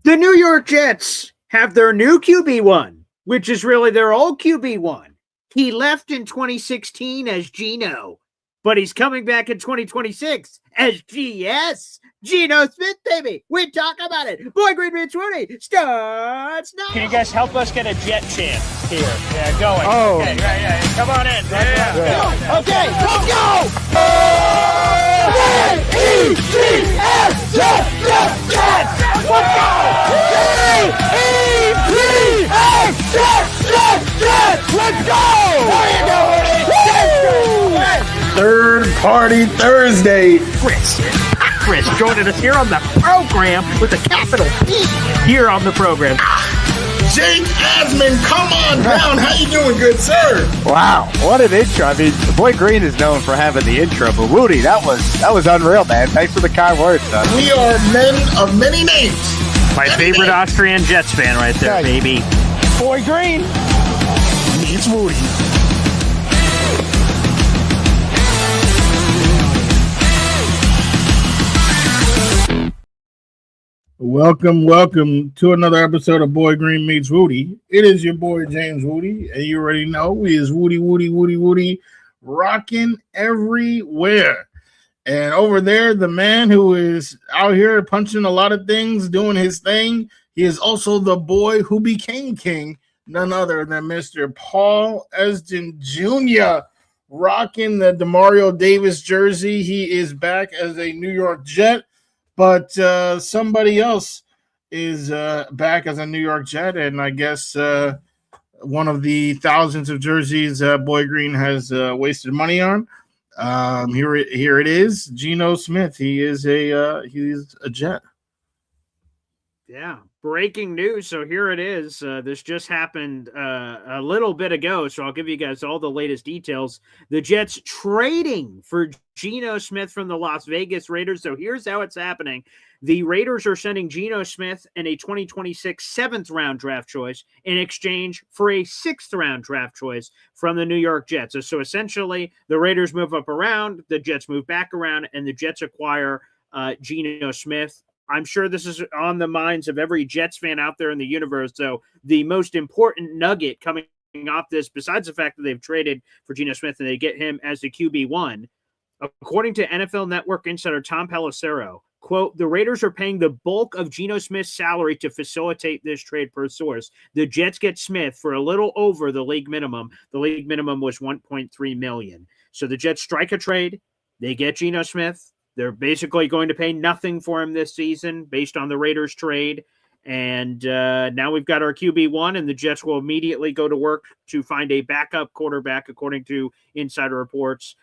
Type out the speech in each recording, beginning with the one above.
The New York Jets have their new QB1, which is really their old QB1. He left in 2016 as Geno, but he's coming back in 2026 as GS. Geno Smith, baby. We talk about it. Boy, Green Wudi starts now. Can you guys help us get a Jet chant here? Yeah, going. Oh. Okay, yeah. Come on in. Yeah. Okay, let's go. J-E-T-S, Jets, let's go! Let's go! There you go, Woody! Third Party Thursday. Chris joining us here on the program with a capital P here on the program. Jake Asman, come on down. How you doing, good sir? Wow, what an intro. I mean, Boy Green is known for having the intro, but Wudi, that was unreal, man. Thanks for the kind words, son. We are men of many names. My favorite Austrian Jets fan right there, baby. Boy Green Meets Wudi. Welcome to another episode of Boy Green Meets Wudi. It is your boy James Wudi, and you already know we is Wudi, rocking everywhere. And over there, the man who is out here punching a lot of things, doing his thing, he is also the boy who became king, none other than Mr. Paul Esden Jr., rocking the DeMario Davis jersey. He is back as a New York Jet. But somebody else is back as a New York Jet, and I guess one of the thousands of jerseys Boy Green has wasted money on. Here it is, Geno Smith. He's a Jet. Yeah, breaking news. So here it is. This just happened a little bit ago, so I'll give you guys all the latest details. The Jets trading for Geno Smith from the Las Vegas Raiders. So here's how it's happening. The Raiders are sending Geno Smith and a 2026 seventh-round draft choice in exchange for a sixth-round draft choice from the New York Jets. So essentially, the Raiders move up around, the Jets move back around, and the Jets acquire Geno Smith. I'm sure this is on the minds of every Jets fan out there in the universe. So the most important nugget coming off this, besides the fact that they've traded for Geno Smith and they get him as the QB1, according to NFL Network insider Tom Pelissero, quote, the Raiders are paying the bulk of Geno Smith's salary to facilitate this trade per source. The Jets get Smith for a little over the league minimum. The league minimum was $1.3 million. So the Jets strike a trade. They get Geno Smith. They're basically going to pay nothing for him this season based on the Raiders trade. And now we've got our QB1, and the Jets will immediately go to work to find a backup quarterback, according to insider reports,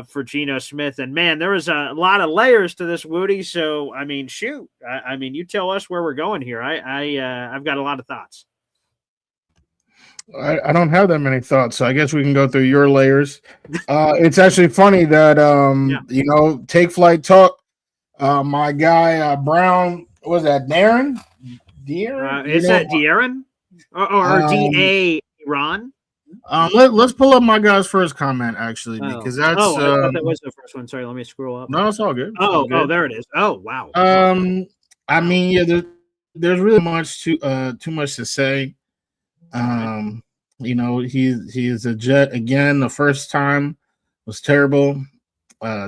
for Geno Smith. And, man, there is a lot of layers to this, Wudi. So, I mean, shoot. I mean, you tell us where we're going here. I've got a lot of thoughts. I don't have that many thoughts, so I guess we can go through your layers. It's actually funny that Take Flight Talk. My guy Brown, was that Darren? Is that De'Aaron or D.A. Ron? Let's pull up my guy's first comment actually, because that's. I thought that was the first one. Sorry, let me scroll up. No, it's all good. Oh, there it is. Oh, wow. I mean, yeah, there's really too much to say. He's a Jet again. The first time was terrible.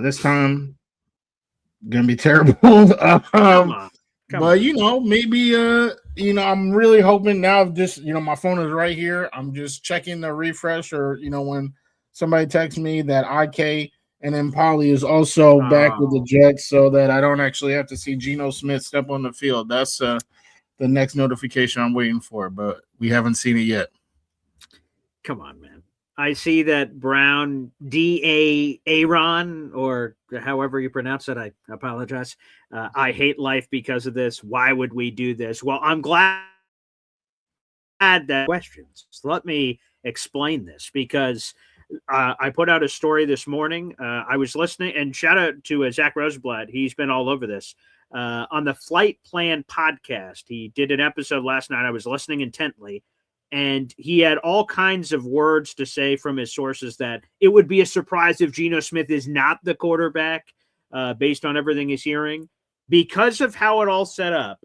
This time gonna be terrible. Come on. Maybe I'm really hoping now. Just my phone is right here. I'm just checking the refresh, or when somebody texts me that IK and then Polly is also back with the Jets, so that I don't actually have to see Geno Smith step on the field. That's the next notification I'm waiting for, but we haven't seen it yet. Come on, man. I see that Brown, D.A.Aaron, or however you pronounce it. I apologize. I hate life because of this. Why would we do this? Well, I'm glad that questions. Let me explain this, because I put out a story this morning. I was listening, and shout out to Zach Rosenblatt. He's been all over this. On the Flight Plan podcast, he did an episode last night. I was listening intently, and he had all kinds of words to say from his sources that it would be a surprise if Geno Smith is not the quarterback, based on everything he's hearing. Because of how it all set up,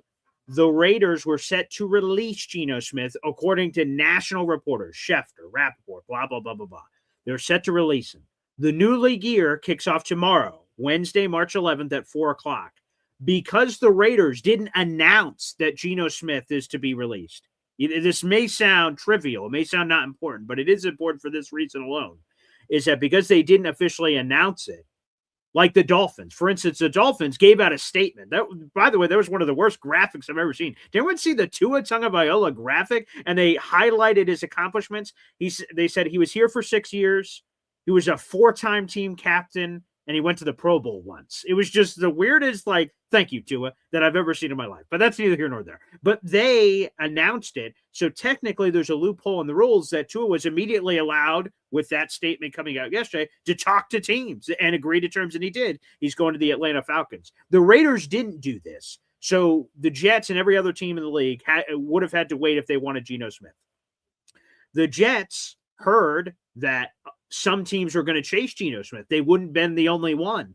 the Raiders were set to release Geno Smith, according to national reporters, Schefter, Rappaport, blah, blah, blah, blah, blah. They're set to release him. The new league year kicks off tomorrow, Wednesday, March 11th at 4 o'clock. Because the Raiders didn't announce that Geno Smith is to be released. This may sound trivial, it may sound not important, but it is important for this reason alone, is that because they didn't officially announce it, like the Dolphins. For instance, the Dolphins gave out a statement. That, by the way, that was one of the worst graphics I've ever seen. Did anyone see the Tua Tagovailoa graphic? And they highlighted his accomplishments. They said he was here for 6 years. He was a 4-time team captain, and he went to the Pro Bowl once. It was just the weirdest, like, thank you, Tua, that I've ever seen in my life. But that's neither here nor there. But they announced it. So technically there's a loophole in the rules that Tua was immediately allowed, with that statement coming out yesterday, to talk to teams and agree to terms, and he did. He's going to the Atlanta Falcons. The Raiders didn't do this. So the Jets and every other team in the league would have had to wait if they wanted Geno Smith. The Jets heard that some teams were going to chase Geno Smith. They wouldn't been the only one.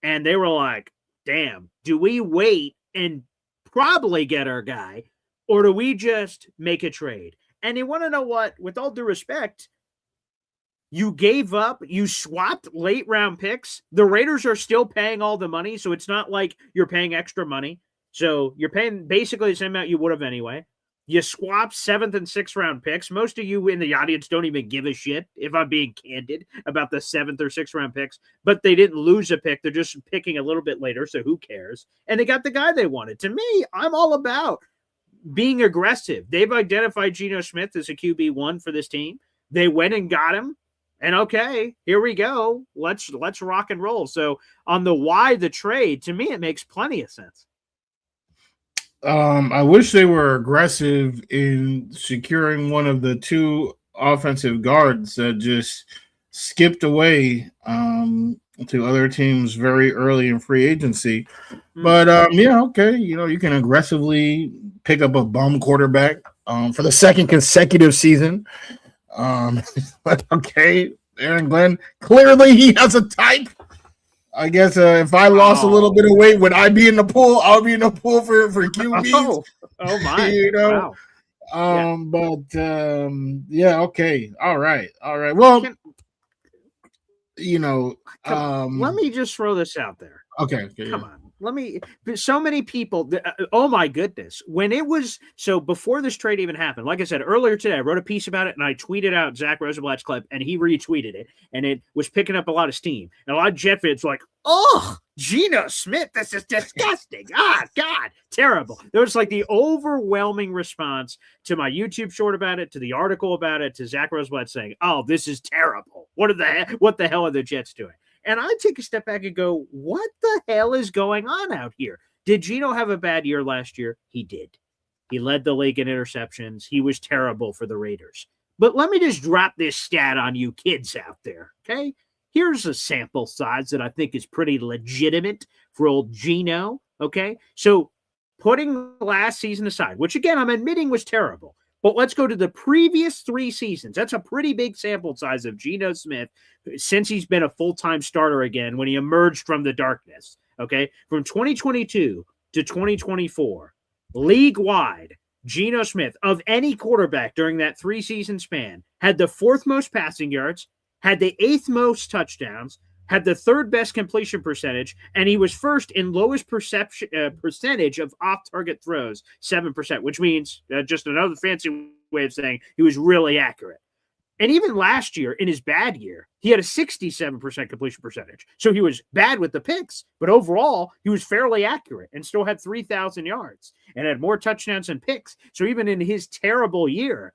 And they were like, damn, do we wait and probably get our guy, or do we just make a trade? And you want to know what? With all due respect, you gave up, you swapped late round picks. The Raiders are still paying all the money, so it's not like you're paying extra money. So you're paying basically the same amount you would have anyway. You swap 7th and 6th round picks. Most of you in the audience don't even give a shit, if I'm being candid, about the 7th or 6th round picks. But they didn't lose a pick. They're just picking a little bit later, so who cares? And they got the guy they wanted. To me, I'm all about being aggressive. They've identified Geno Smith as a QB1 for this team. They went and got him. And okay, here we go. Let's rock and roll. So on the why the trade, to me, it makes plenty of sense. I wish they were aggressive in securing one of the 2 offensive guards that just skipped away to other teams very early in free agency. But yeah, okay, you can aggressively pick up a bum quarterback for the 2nd consecutive season. Okay, Aaron Glenn, clearly he has a type. I guess if I lost a little bit of weight, would I be in the pool? I'll be in the pool for QBs. Oh my! Wow. But yeah, okay, all right. Well, let me just throw this out there. Okay, come on. So many people, oh my goodness. When it was, so before this trade even happened, like I said earlier today, I wrote a piece about it and I tweeted out Zach Rosenblatt's clip and he retweeted it and it was picking up a lot of steam. And a lot of Jet fans were like, oh, Geno Smith, this is disgusting. God, terrible. There was like the overwhelming response to my YouTube short about it, to the article about it, to Zach Rosenblatt saying, oh, this is terrible. What the hell are the Jets doing? And I take a step back and go, what the hell is going on out here? Did Geno have a bad year last year? He did. He led the league in interceptions. He was terrible for the Raiders. But let me just drop this stat on you kids out there, okay? Here's a sample size that I think is pretty legitimate for old Geno, okay? So putting last season aside, which again, I'm admitting was terrible, but let's go to the previous 3 seasons. That's a pretty big sample size of Geno Smith since he's been a full-time starter again when he emerged from the darkness, okay? From 2022 to 2024, league-wide, Geno Smith, of any quarterback during that 3-season span, had the 4th most passing yards, had the 8th most touchdowns, had the 3rd best completion percentage, and he was 1st in lowest percentage of off-target throws, 7%, which means just another fancy way of saying he was really accurate. And even last year, in his bad year, he had a 67% completion percentage. So he was bad with the picks, but overall, he was fairly accurate and still had 3,000 yards and had more touchdowns than picks. So even in his terrible year,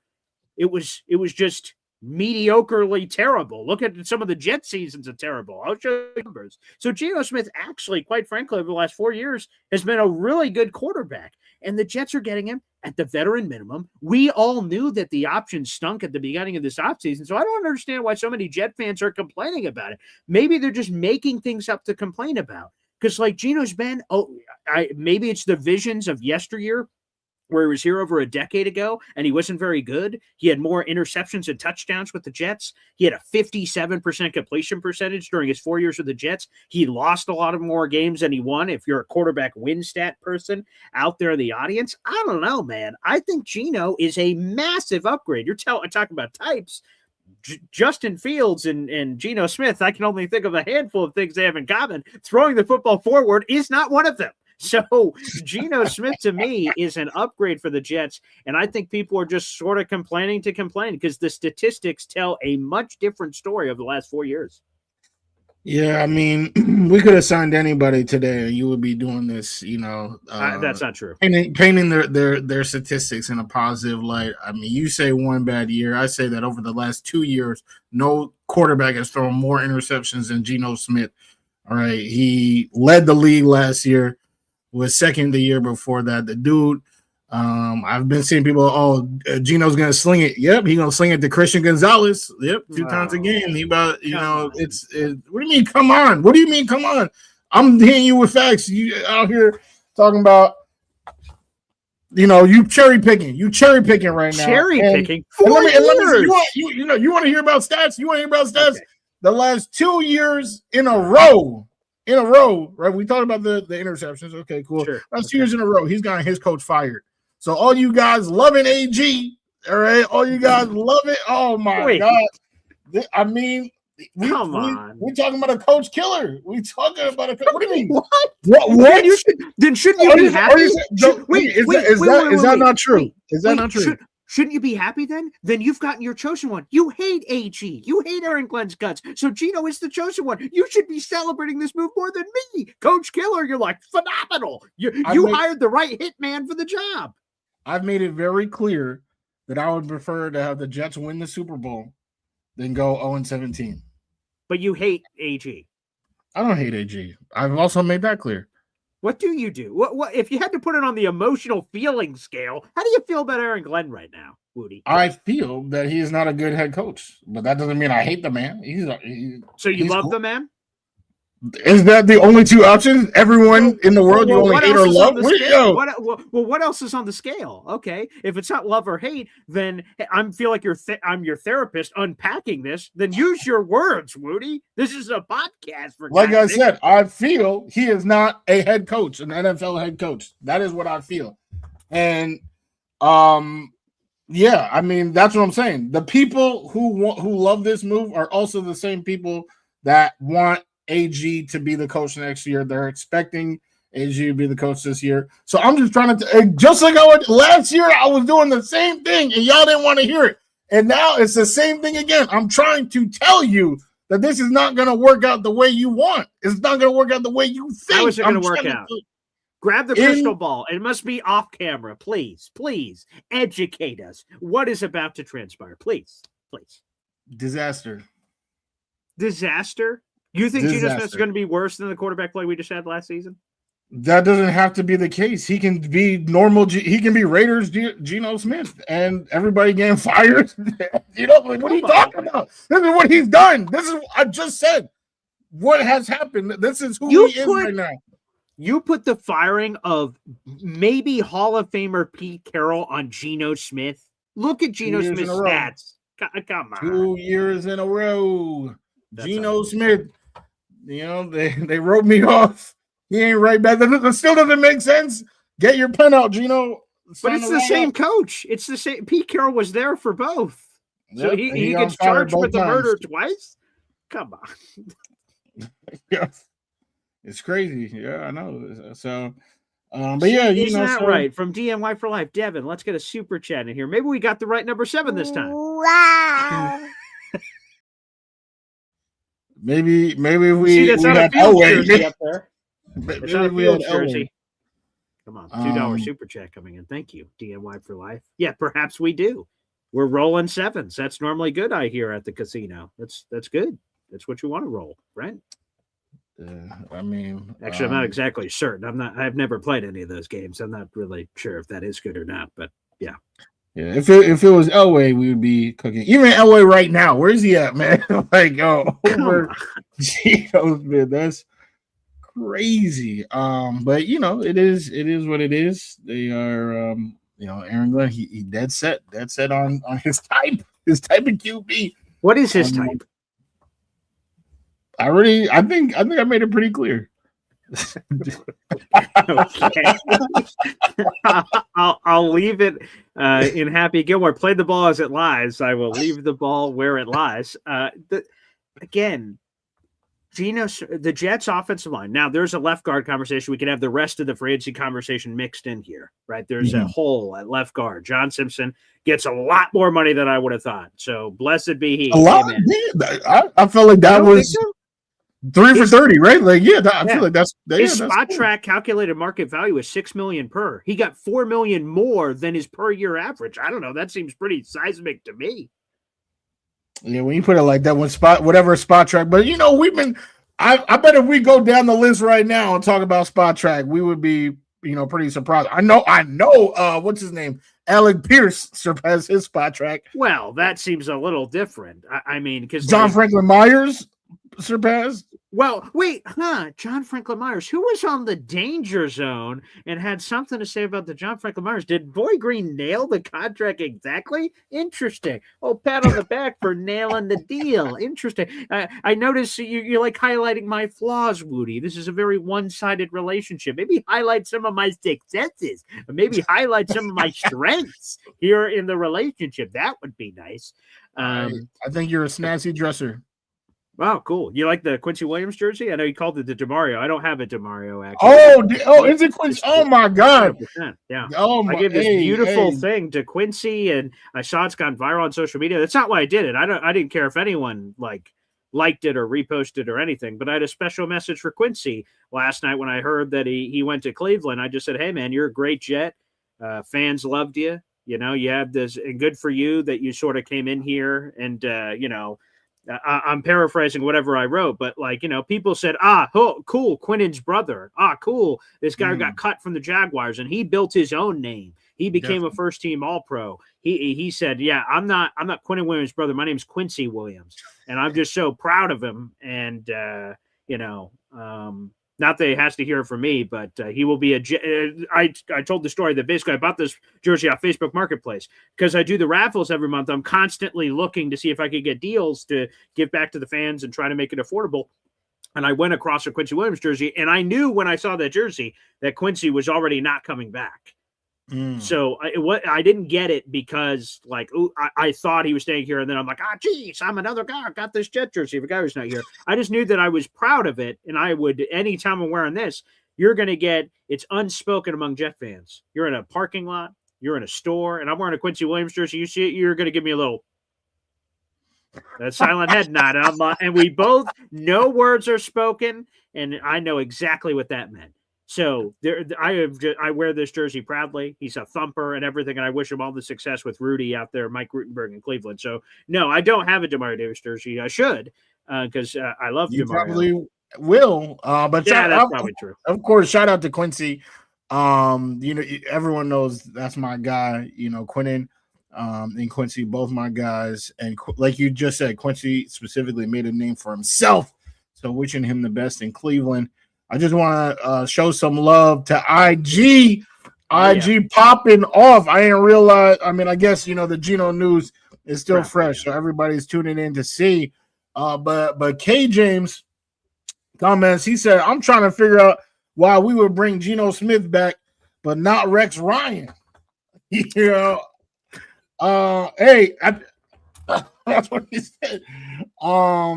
it was just mediocrely terrible. Look at some of the Jet seasons of terrible. I'll show you numbers. So Geno Smith actually, quite frankly, over the last 4 years has been a really good quarterback. And the Jets are getting him at the veteran minimum. We all knew that the option stunk at the beginning of this offseason. So I don't understand why so many Jet fans are complaining about it. Maybe they're just making things up to complain about. Because like Geno's been, maybe it's the visions of yesteryear where he was here over a decade ago and he wasn't very good. He had more interceptions and touchdowns with the Jets. He had a 57% completion percentage during his 4 years with the Jets. He lost a lot of more games than he won. If you're a quarterback win stat person out there in the audience, I don't know, man. I think Geno is a massive upgrade. You're talking about types. Justin Fields and Geno Smith, I can only think of a handful of things they have in common. Throwing the football forward is not one of them. So Geno Smith to me is an upgrade for the Jets, and I think people are just sort of complaining to complain because the statistics tell a much different story of the last 4 years. Yeah, I mean, we could have signed anybody today, and you would be doing this. That's not true. Painting their statistics in a positive light. I mean, you say one bad year. I say that over the last 2 years, no quarterback has thrown more interceptions than Geno Smith. All right, he led the league last year. Was second the year before that. The dude, I've been seeing people, Geno's gonna sling it. Yep, he's gonna sling it to Christian Gonzalez. Yep, 2 times a game. He about, what do you mean? Come on. What do you mean? Come on. I'm hitting you with facts. You out here talking about, you cherry picking. You cherry picking right now. Cherry picking. You want to hear about stats? You want to hear about stats? Okay. The last 2 years in a row, right? We talked about the interceptions. Okay, cool. Sure. That's 2 years in a row. He's gotten his coach fired. So all you guys loving AG, all right? All you guys love it. Oh my God. I mean, we're talking about a coach killer. We talking about a coach. What do you mean? What? Shouldn't you be happy? Is that not true? Is that not true? Shouldn't you be happy then? Then you've gotten your chosen one. You hate AG. You hate Aaron Glenn's guts. So Geno is the chosen one. You should be celebrating this move more than me. Coach Killer, you're like phenomenal. You hired the right hitman for the job. I've made it very clear that I would prefer to have the Jets win the Super Bowl than go 0-17. But you hate AG. I don't hate AG. I've also made that clear. What do you do? What if you had to put it on the emotional feeling scale? How do you feel about Aaron Glenn right now, Wudi? I feel that he is not a good head coach, but that doesn't mean I hate the man. So you love the man? Is that the only two options? Everyone in the world you only hate or love? What else is on the scale? Okay, if it's not love or hate, then I feel like I'm your therapist unpacking this. Then use your words, Wudi. This is a podcast for. Like I said, I feel he is not a head coach, an NFL head coach. That is what I feel, and yeah, I mean that's what I'm saying. The people who love this move are also the same people that want AG to be the coach next year. They're expecting AG to be the coach this year. So I'm just trying to, just like I was last year, I was doing the same thing and y'all didn't want to hear it. And now it's the same thing again. I'm trying to tell you that this is not going to work out the way you want. It's not going to work out the way you think. How is it going to work out? Grab the crystal ball. It must be off camera. Please educate us. What is about to transpire? Please. Disaster. You think Geno Smith is going to be worse than the quarterback play we just had last season? That doesn't have to be the case. He can be normal. He can be Raiders Geno Smith, and everybody getting fired. What are you talking about? This is what he's done. This is I just said. What has happened? This is who he is right now. You put the firing of maybe Hall of Famer Pete Carroll on Geno Smith. Look at Geno Smith's stats. Come on. 2 years in a row. Geno Smith. They wrote me off. He ain't right back. That still doesn't make sense. Get your pen out, Geno. But it's the same coach. It's the same. Pete Carroll was there for both. So he gets charged with the murder twice? Come on. Yeah. It's crazy. Yeah, I know. So, but yeah, isn't that right? From DMY for Life, Devin, let's get a super chat in here. Maybe we got the right number 7 this time. Wow. Maybe we that's not a Fields jersey up there. It's not a Fields jersey. Come on, $2 super chat coming in. Thank you, DMY for Life. Yeah, perhaps we do. We're rolling 7s. That's normally good. I hear at the casino. That's good. That's what you want to roll, right? I mean, actually, I'm not exactly certain. I've never played any of those games. I'm not really sure if that is good or not. But yeah. Yeah, if it was Elway, we would be cooking. Even Elway right now, where's he at, man? Over Geno Smith. That's crazy. But it is what it is. They are Aaron Glenn, he dead set on his type of QB. What is his type? I think I made it pretty clear. Okay. I'll leave it in Happy Gilmore. Play the ball as it lies. I will leave the ball where it lies. Again, the Jets offensive line. Now, there's a left guard conversation. We can have the rest of the free agency conversation mixed in here, right? There's a hole at left guard. John Simpson gets a lot more money than I would have thought. So blessed be he. A lot. I felt like that was 3 for 30, right? Like, I feel like that's his spot track calculated market value is $6 million per. He got $4 million more than his per year average. I don't know. That seems pretty seismic to me. Yeah, when you put it like that, whatever spot track, but we've been. I bet if we go down the list right now and talk about spot track, we would be pretty surprised. I know. What's his name? Alec Pierce surpassed his spot track. Well, that seems a little different. I mean, because John Franklin Myers surpassed. Well, wait, John Franklin Myers, who was on the Danger Zone and had something to say about the John Franklin Myers. Did Boy Green nail the contract exactly? Interesting. Oh, pat on the back for nailing the deal. Interesting. I notice you're like highlighting my flaws, Wudi. This is a very one-sided relationship. Maybe highlight some of my successes, or maybe highlight some of my strengths here in the relationship. That would be nice. I think you're a snazzy dresser. Wow, cool. You like the Quincy Williams jersey? I know you called it the DeMario. I don't have a DeMario, actually. Oh, is it Quincy? Oh, my God. 100%, yeah. I gave this beautiful thing to Quincy, and I saw it's gone viral on social media. That's not why I did it. I didn't care if anyone liked it or reposted or anything, but I had a special message for Quincy last night when I heard that he went to Cleveland. I just said, hey, man, you're a great Jet. Fans loved you. You have this, and good for you that you sort of came in here and, I'm paraphrasing whatever I wrote, but people said, cool, Quinnen's brother. Cool. This guy got cut from the Jaguars and he built his own name. He became a first team All-Pro. He said, yeah, I'm not Quinnen Williams' brother. My name's Quincy Williams. And I'm just so proud of him. And, not that he has to hear it from me, but he will be I told the story that basically I bought this jersey off Facebook Marketplace because I do the raffles every month. I'm constantly looking to see if I could get deals to give back to the fans and try to make it affordable. And I went across a Quincy Williams jersey, and I knew when I saw that jersey that Quincy was already not coming back. So I didn't get it because I thought he was staying here, and then I'm like, geez, I'm another guy. I got this Jet jersey of a guy who's not here. I just knew that I was proud of it, and I would, anytime I'm wearing this, you're going to get, it's unspoken among Jet fans. You're in a parking lot, you're in a store, and I'm wearing a Quincy Williams jersey. You see it, you're going to give me a little that silent head nod, and we both, no words are spoken, and I know exactly what that meant. So I wear this jersey proudly. He's a thumper and everything, and I wish him all the success with Rudy out there, Mike Rutenberg in Cleveland. So no, I don't have a DeMario Davis jersey. I should because I love DeMario. You probably will, but yeah, that's probably true. Of course, shout out to Quincy. Everyone knows that's my guy. Quinnen and Quincy, both my guys, and like you just said, Quincy specifically made a name for himself. So wishing him the best in Cleveland. I just want to show some love to IG. IG popping off. I didn't realize. I mean, I guess the Geno news is still fresh, so everybody's tuning in to see. But K James comments. He said, "I'm trying to figure out why we would bring Geno Smith back, but not Rex Ryan." Hey, that's what he said. All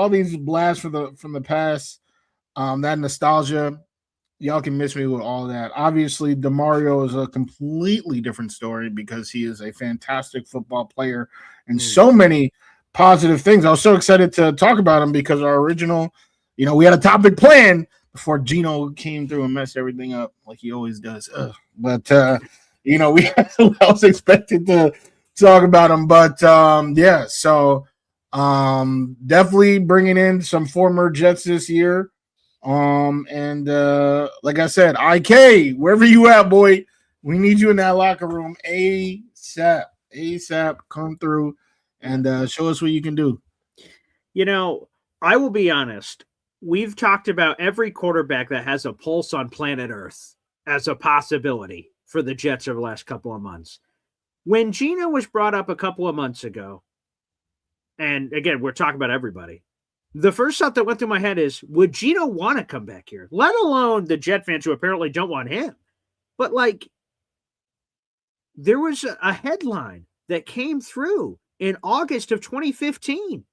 these blasts from the past. That nostalgia, y'all can miss me with all that. Obviously, DeMario is a completely different story because he is a fantastic football player and so many positive things. I was so excited to talk about him because our original, we had a topic planned before Geno came through and messed everything up like he always does. But I was expected to talk about him. But so definitely bringing in some former Jets this year. Like I said, IK, wherever you at, boy, we need you in that locker room ASAP. Come through and show us what you can do. I will be honest. We've talked about every quarterback that has a pulse on planet Earth as a possibility for the Jets over the last couple of months. When Geno was brought up a couple of months ago, and again, we're talking about everybody, the first thought that went through my head is, would Geno want to come back here? Let alone the Jet fans who apparently don't want him. But like, there was a headline that came through in August of 2015.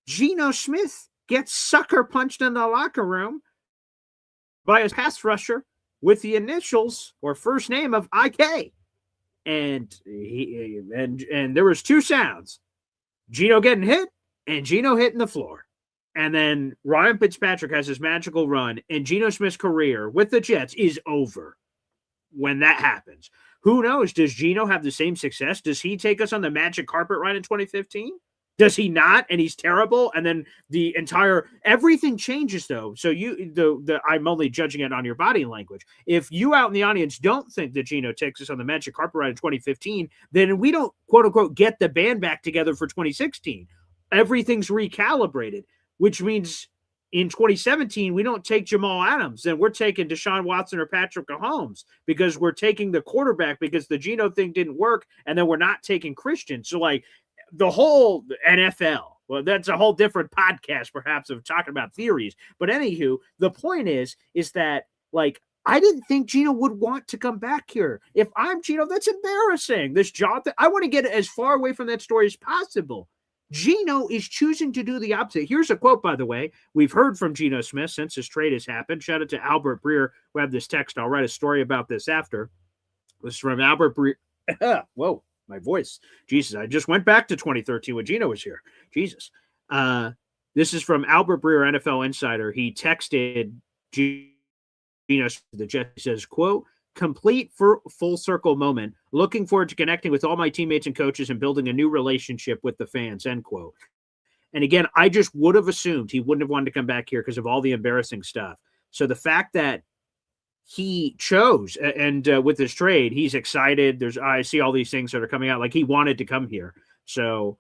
Geno Smith gets sucker punched in the locker room by a pass rusher with the initials or first name of IK. And there was two sounds: Geno getting hit and Geno hitting the floor. And then Ryan Fitzpatrick has his magical run, and Geno Smith's career with the Jets is over when that happens. Who knows? Does Geno have the same success? Does he take us on the magic carpet ride in 2015? Does he not? And he's terrible. And then everything changes though. So I'm only judging it on your body language. If you out in the audience don't think that Geno takes us on the magic carpet ride in 2015, then we don't quote unquote get the band back together for 2016. Everything's recalibrated, which means in 2017, we don't take Jamal Adams, then we're taking Deshaun Watson or Patrick Mahomes because we're taking the quarterback because the Geno thing didn't work, and then we're not taking Christian. So like the whole NFL, well, that's a whole different podcast perhaps of talking about theories. But anywho, the point is that like I didn't think Geno would want to come back here. If I'm Geno, that's embarrassing. This job, I want to get as far away from that story as possible. Geno is choosing to do the opposite. Here's a quote, by the way. We've heard from Geno Smith since his trade has happened. Shout out to Albert Breer, who had this text. I'll write a story about this after. This is from Albert Breer. Whoa, my voice. Jesus, I just went back to 2013 when Geno was here. Jesus. This is from Albert Breer, NFL Insider. He texted Geno Smith, the Jets. He says, quote, complete full circle moment. Looking forward to connecting with all my teammates and coaches and building a new relationship with the fans, end quote. And again, I just would have assumed he wouldn't have wanted to come back here because of all the embarrassing stuff. So the fact that he chose and with this trade, he's excited. I see all these things that are coming out like he wanted to come here. So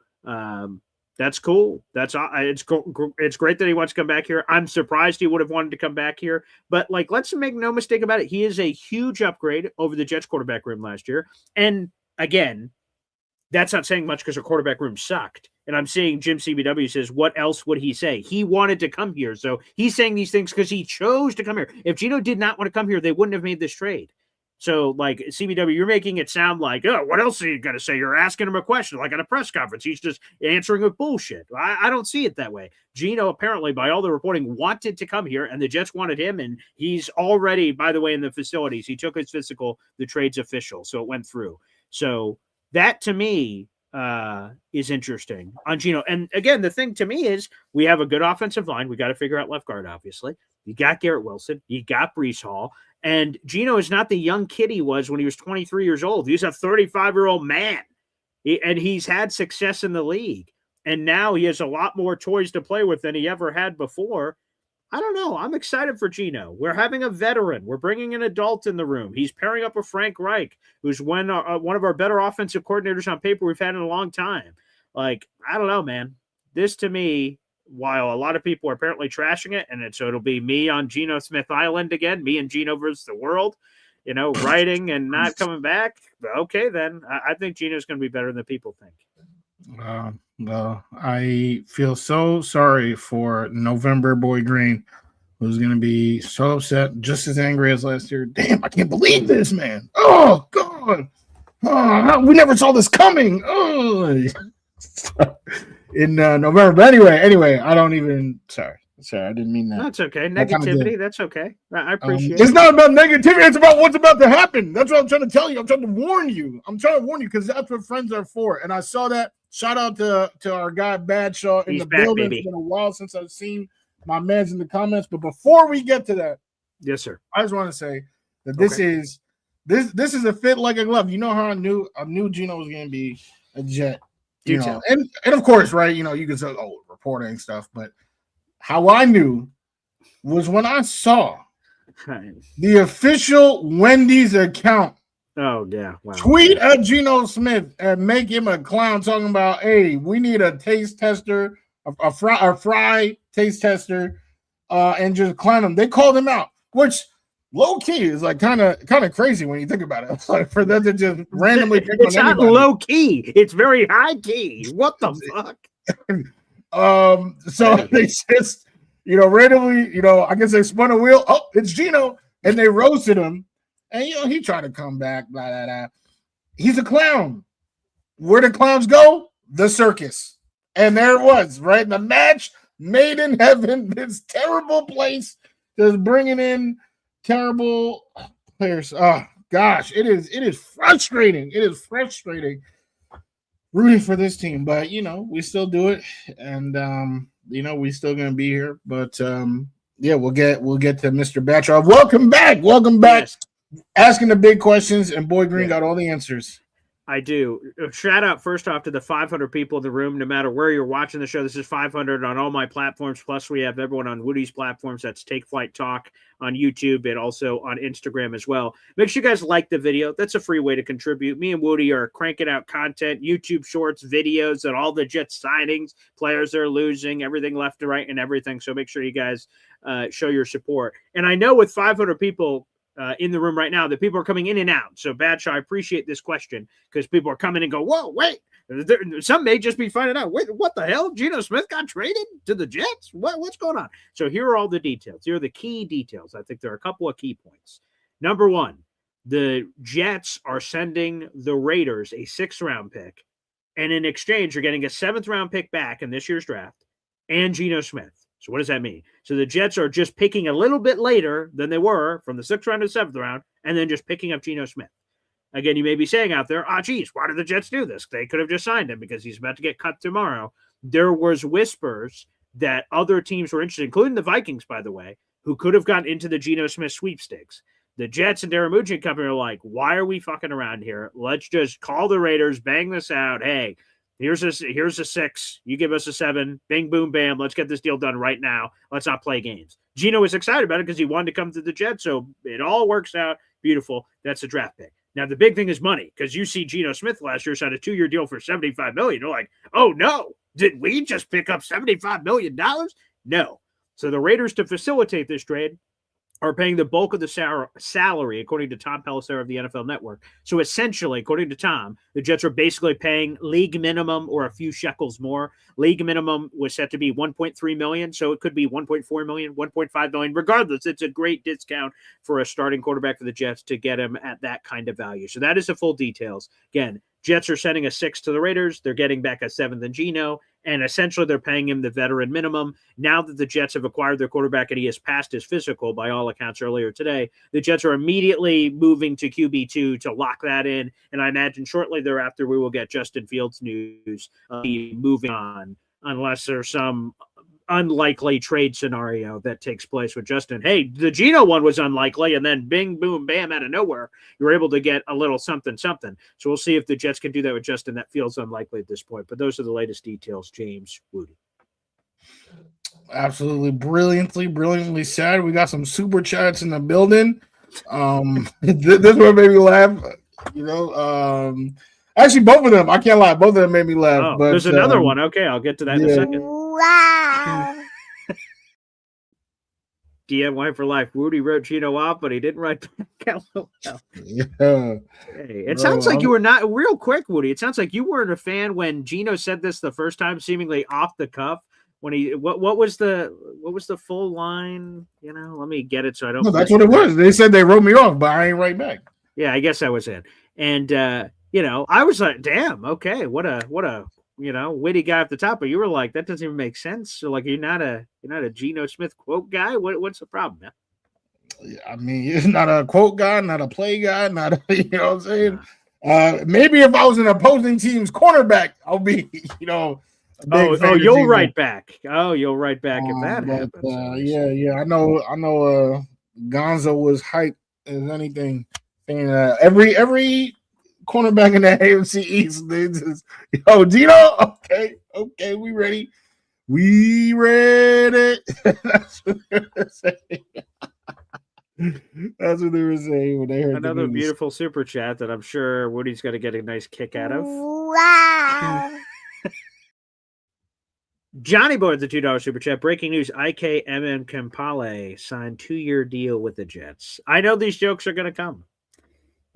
that's cool. It's great that he wants to come back here. I'm surprised he would have wanted to come back here, but like, let's make no mistake about it. He is a huge upgrade over the Jets quarterback room last year. And again, that's not saying much because our quarterback room sucked. And I'm seeing Jim CBW says, what else would he say? He wanted to come here. So he's saying these things because he chose to come here. If Geno did not want to come here, they wouldn't have made this trade. So, like, CBW, you're making it sound like, oh, what else are you going to say? You're asking him a question, like at a press conference. He's just answering with bullshit. I don't see it that way. Geno, apparently, by all the reporting, wanted to come here, and the Jets wanted him, and he's already, by the way, in the facilities. He took his physical. The trade's official, so it went through. So that, to me, is interesting on Geno. And, again, the thing to me is we have a good offensive line. We got to figure out left guard, obviously. You got Garrett Wilson. You got Breece Hall. And Geno is not the young kid he was when he was 23 years old. He's a 35-year-old man. And he's had success in the league. And now he has a lot more toys to play with than he ever had before. I don't know. I'm excited for Geno. We're having a veteran. We're bringing an adult in the room. He's pairing up with Frank Reich, who's one of our better offensive coordinators on paper we've had in a long time. Like, I don't know, man. This, to me, while a lot of people are apparently trashing it, and so it'll be me on Geno Smith Island again, me and Geno versus the world, writing and not coming back. Okay, then I think Geno's going to be better than people think. Well, I feel so sorry for November Boy Green, who's going to be so upset, just as angry as last year. Damn, I can't believe this, man. Oh, God. Oh, we never saw this coming. Oh. In November. But anyway, I don't even. Sorry, I didn't mean that. That's okay. Negativity, that's okay. I appreciate it. It's not about negativity. It's about what's about to happen. That's what I'm trying to tell you. I'm trying to warn you. Because that's what friends are for. And I saw that. Shout out to our guy Badshaw in the building. Baby. It's been a while since I've seen my man's in the comments. But before we get to that, yes, sir. I just want to say that this is a fit like a glove. You know how I knew Geno was going to be a Jet. And of course, right, you can say, reporting stuff, but how I knew was when I saw the official Wendy's account tweet at Geno Smith and make him a clown talking about, hey, we need a taste tester, a fry taste tester, and just clown him. They called him out, which low key is like kind of crazy when you think about it. It's like for them to just randomly pick it's on not anybody. low key, it's very high key. What the fuck? So they just, randomly, I guess they spun a wheel. Oh, it's Geno, and they roasted him, and he tried to come back. Blah blah blah. He's a clown. Where do clowns go? The circus. And there it was, right? The match made in heaven. This terrible place, just bringing in terrible players. Oh gosh, it is frustrating. It is frustrating rooting for this team, but we still do it, and we still gonna be here. But yeah, we'll get to Mr. Batrov. Welcome back. Yes. Asking the big questions, and Boy Green got all the answers. I do. Shout out first off to the 500 people in the room, no matter where you're watching the show. This is 500 on all my platforms. Plus, we have everyone on Woody's platforms. That's Take Flight Talk on YouTube and also on Instagram as well. Make sure you guys like the video. That's a free way to contribute. Me and Woody are cranking out content, YouTube shorts, videos, and all the Jets signings, players they're losing, everything left to right and everything. So make sure you guys show your support. And I know with 500 people in the room right now that people are coming in and out. So, Badshaw, I appreciate this question because people are coming and go, whoa, wait. Some may just be finding out, wait, what the hell? Geno Smith got traded to the Jets? What's going on? So here are all the details. Here are the key details. I think there are a couple of key points. Number one, the Jets are sending the Raiders a 6th-round pick, and in exchange, you're getting a 7th-round pick back in this year's draft and Geno Smith. So what does that mean? So the Jets are just picking a little bit later than they were from the 6th round to the 7th round, and then just picking up Geno Smith. Again, you may be saying out there, geez, why did the Jets do this? They could have just signed him because he's about to get cut tomorrow. There was whispers that other teams were interested, including the Vikings, by the way, who could have gotten into the Geno Smith sweepstakes. The Jets and Darren Mucci and company are like, why are we fucking around here? Let's just call the Raiders, bang this out. Hey, here's a 6. You give us a 7. Bing, boom, bam. Let's get this deal done right now. Let's not play games. Geno was excited about it because he wanted to come to the Jets, so it all works out. Beautiful. That's a draft pick. Now, the big thing is money because you see Geno Smith last year signed a 2-year deal for $75 million. You're like, oh, no. Did we just pick up $75 million? No. So the Raiders, to facilitate this trade, are paying the bulk of the salary, according to Tom Pelissero of the NFL Network. So essentially, according to Tom, the Jets are basically paying league minimum or a few shekels more. League minimum was set to be $1.3 million, so it could be $1.4 million, $1.5 million. Regardless, it's a great discount for a starting quarterback for the Jets to get him at that kind of value. So that is the full details. Again, Jets are sending a 6 to the Raiders. They're getting back a 7th in Geno, and essentially they're paying him the veteran minimum. Now that the Jets have acquired their quarterback and he has passed his physical by all accounts earlier today, the Jets are immediately moving to QB2 to lock that in, and I imagine shortly thereafter we will get Justin Fields news moving on, unless there's some unlikely trade scenario that takes place with Justin. Hey, the Geno one was unlikely, and then bing, boom, bam, out of nowhere, you're able to get a little something. So we'll see if the Jets can do that with Justin. That feels unlikely at this point, but those are the latest details. James Wudi. Absolutely brilliantly said. We got some super chats in the building. This one made me laugh. Actually, both of them. I can't lie. Both of them made me laugh. But there's another one. Okay, I'll get to that in a second. Wow. DMY for life. Woody wrote Geno off, but he didn't write back. Yeah. Hey, it sounds like you were not real quick, Woody. It sounds like you weren't a fan when Geno said this the first time, seemingly off the cuff. When he what was the full line? Let me get it so I don't. No, that's what it was. They said they wrote me off, but I ain't right back. Yeah, I guess I was in, and I was like, damn, okay, what a witty guy at the top, but you were like, that doesn't even make sense. So like, you're not a Geno Smith quote guy. What's the problem, man? I mean, you're not a quote guy, not a play guy, not a, you know what I'm saying? Maybe if I was an opposing team's cornerback, I'll be, you'll write back. Oh, you'll write back if that happens. Yeah. I know. Gonzo was hyped as anything. And every cornerback in the AFC East, they just, Geno, okay, we ready. We ready. That's what they were saying. That's what they were saying when they heard another beautiful super chat that I'm sure Woody's going to get a nice kick out of. Wow. Johnny Boy with the $2 super chat. Breaking news: IKMM Kampale signed 2-year deal with the Jets. I know these jokes are going to come.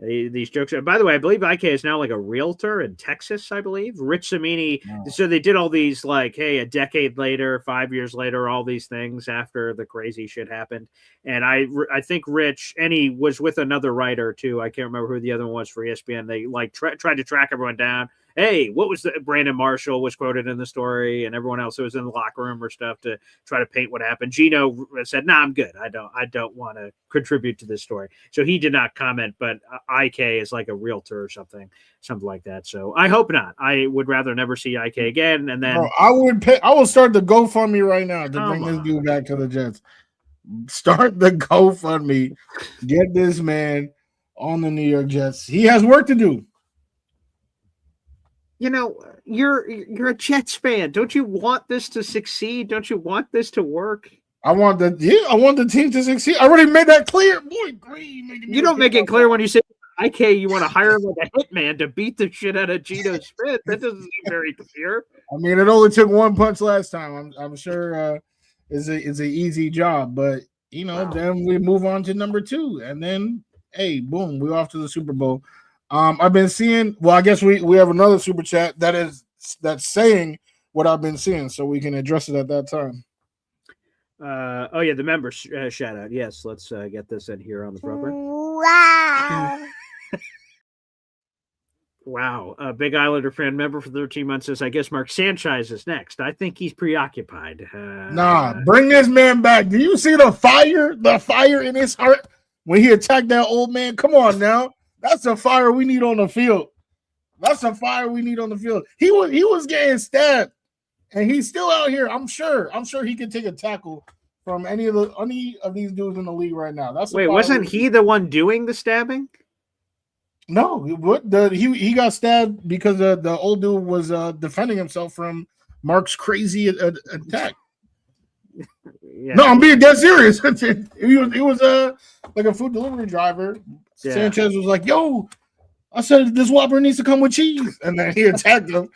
These jokes are, by the way, I believe IK is now like a realtor in Texas, I believe. Rich Samini. Oh. So they did all these like, hey, a decade later, 5 years later, all these things after the crazy shit happened. And I think Rich, and he was with another writer too. I can't remember who the other one was for ESPN. They like tried to track everyone down. Hey, what was the Brandon Marshall was quoted in the story, and everyone else who was in the locker room or stuff to try to paint what happened. Geno said, "Nah, I'm good. I don't want to contribute to this story." So he did not comment, but IK is like a realtor or something like that. So I hope not. I would rather never see IK again. And then I will start the GoFundMe right now to bring this dude back to the Jets. Start the GoFundMe. Get this man on the New York Jets. He has work to do. You know, you're a Jets fan. Don't you want this to succeed? Don't you want this to work? I want the team to succeed. I already made that clear. Boy, Green. You don't make it clear when you say IK, you want to hire him like a hitman to beat the shit out of Geno Smith. That doesn't seem very clear. I mean, it only took one punch last time. I'm sure it's an easy job, but then we move on to number 2, and then hey, boom, we're off to the Super Bowl. I've been seeing. Well, I guess we have another super chat that's saying what I've been seeing, so we can address it at that time. Oh yeah, the member shout out. Yes, let's get this in here on the program. Wow. Wow. A big Islander fan member for 13 months says, I guess Mark Sanchez is next. I think he's preoccupied. Bring this man back. Do you see the fire in his heart when he attacked that old man? Come on now. That's a fire we need on the field. He was getting stabbed, and he's still out here. I'm sure he could take a tackle from any of these dudes in the league right now. Wasn't he the one doing the stabbing? No, he got stabbed because the old dude was defending himself from Mark's crazy attack. Yeah. No, I'm being dead serious. he was like a food delivery driver. Yeah. Sanchez was like, "Yo, I said this Whopper needs to come with cheese," and then he attacked him.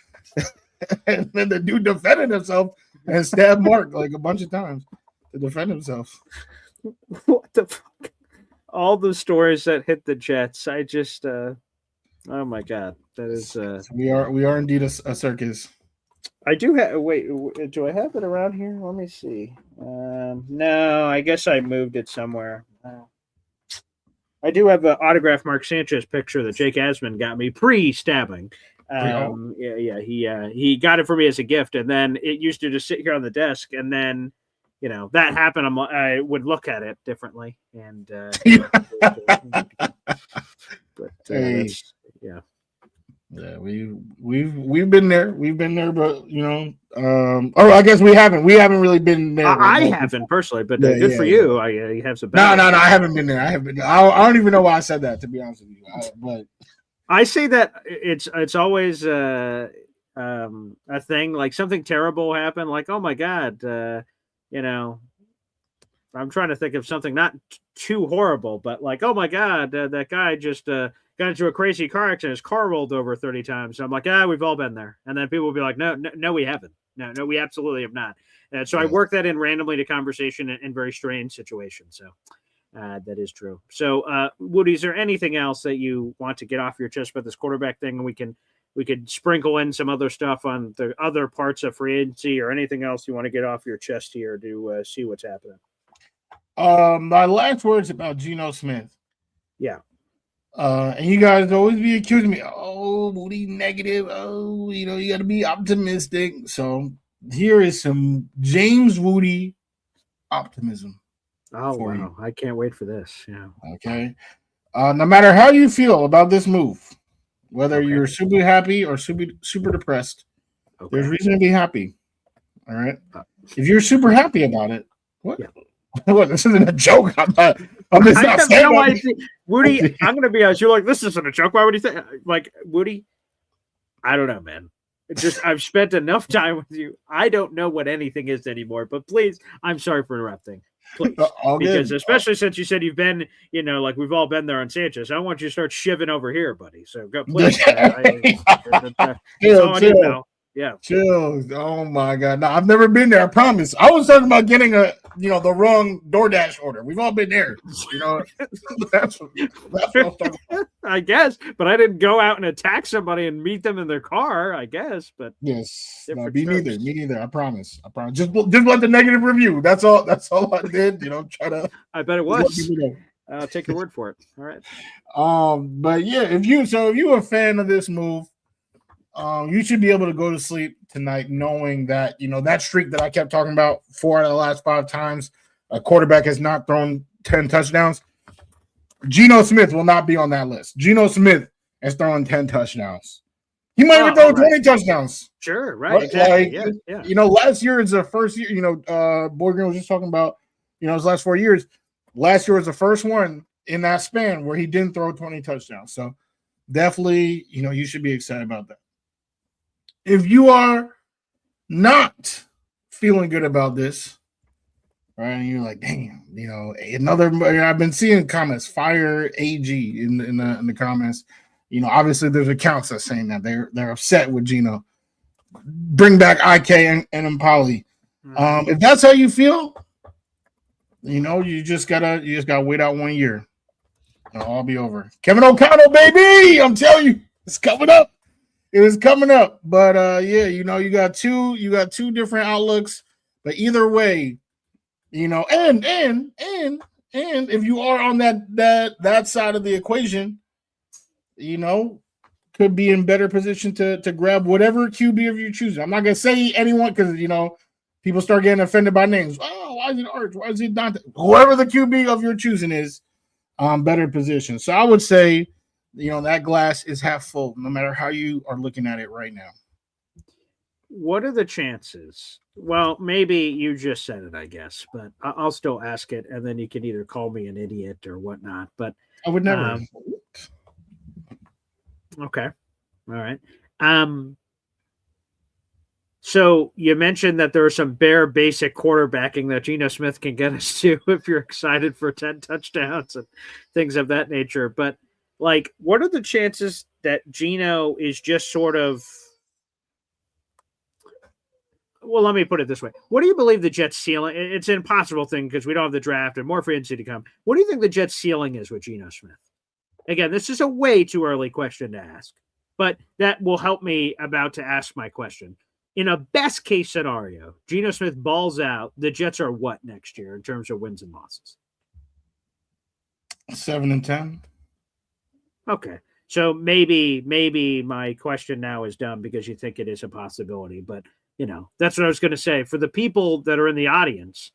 And then the dude defended himself and stabbed Mark like a bunch of times to defend himself. What the fuck? All the stories that hit the Jets, I just, oh my god, that is. We are indeed a circus. I do have. Wait, do I have it around here? Let me see. No, I guess I moved it somewhere. I do have an autographed Mark Sanchez picture that Jake Asman got me pre-stabbing. He got it for me as a gift, and then it used to just sit here on the desk, and then that happened. I would look at it differently, and yeah, we've been there. We've been there, but I guess we haven't really been there. I haven't personally, but good for you. You have some. No, I haven't been there. I don't even know why I said that, to be honest with you. But I say that it's always a thing. Like something terrible happened. Like, oh my god, I'm trying to think of something not too horrible, but like, oh my god, that guy just got into a crazy car accident. His car rolled over 30 times. So I'm like, we've all been there. And then people will be like, no, we haven't. No, we absolutely have not. And so I work that in randomly to conversation in very strange situations. So that is true. So Woody, is there anything else that you want to get off your chest about this quarterback thing? And we could sprinkle in some other stuff on the other parts of free agency or anything else you want to get off your chest here to see what's happening. My last words about Geno Smith. Yeah. And you guys always be accusing me, Woody negative. You got to be optimistic. So here is some James Wudi optimism. Oh, wow. You. I can't wait for this. Yeah. Okay. No matter how you feel about this move, whether you're super happy or super depressed, there's reason to be happy. All right. If you're super happy about it, what? Yeah. What? This isn't a joke. I'm just not saying. Woody, I'm going to be honest. You're like, this isn't a joke. Why would you say? Like, Woody, I don't know, man. I've spent enough time with you. I don't know what anything is anymore. But please, I'm sorry for interrupting. Please, because especially since you said you've been, like we've all been there on Sanchez. I want you to start shivving over here, buddy. So go, please. That's all I need to know. Yeah. Chills. Oh my god. No, I've never been there. I promise. I was talking about getting the wrong DoorDash order. We've all been there. That's what I was talking about. I guess, but I didn't go out and attack somebody and meet them in their car. I guess, but yes, no, different me strokes. neither. Me neither. I promise. Just let the negative review. That's all. That's all I did. Try to. I bet it let was. people know. I'll take your word for it. All right. But yeah, if you're a fan of this move, you should be able to go to sleep tonight knowing that that streak that I kept talking about, 4 out of the last 5 times a quarterback has not thrown 10 touchdowns. Geno Smith will not be on that list. Geno Smith has thrown 10 touchdowns. He might even throw 20 touchdowns. Sure, right. Exactly. Last year is the first year. Boy Green was just talking about his last 4 years. Last year was the first one in that span where he didn't throw 20 touchdowns. So definitely, you should be excited about that. If you are not feeling good about this, right, and you're like, damn, I've been seeing comments, fire AG in the comments. Obviously there's accounts that's saying that they're upset with Geno. Bring back IK and Impali. If that's how you feel, you just gotta wait out 1 year. It'll all be over. Kevin O'Connell, baby, I'm telling you, it's coming up. It is coming up, but you got two different outlooks. But either way, and if you are on that side of the equation, could be in better position to grab whatever QB of your choosing. I'm not gonna say anyone because people start getting offended by names. Oh, why is it Arch? Why is it Dante? Whoever the QB of your choosing is, better position. So I would say, that glass is half full, no matter how you are looking at it right now. What are the chances? Well, maybe you just said it, I guess, but I'll still ask it, and then you can either call me an idiot or whatnot. But I would never. Okay. All right. So you mentioned that there are some bare basic quarterbacking that Geno Smith can get us to if you're excited for 10 touchdowns and things of that nature. But what are the chances that Geno is just sort of, well, let me put it this way. What do you believe the Jets' ceiling? It's an impossible thing because we don't have the draft and more free agency to come. What do you think the Jets' ceiling is with Geno Smith? Again, this is a way too early question to ask, but that will help me about to ask my question. In a best case scenario, Geno Smith balls out. The Jets are what next year in terms of wins and losses? 7-10. Okay. So maybe my question now is dumb because you think it is a possibility, but that's what I was going to say. For the people that are in the audience,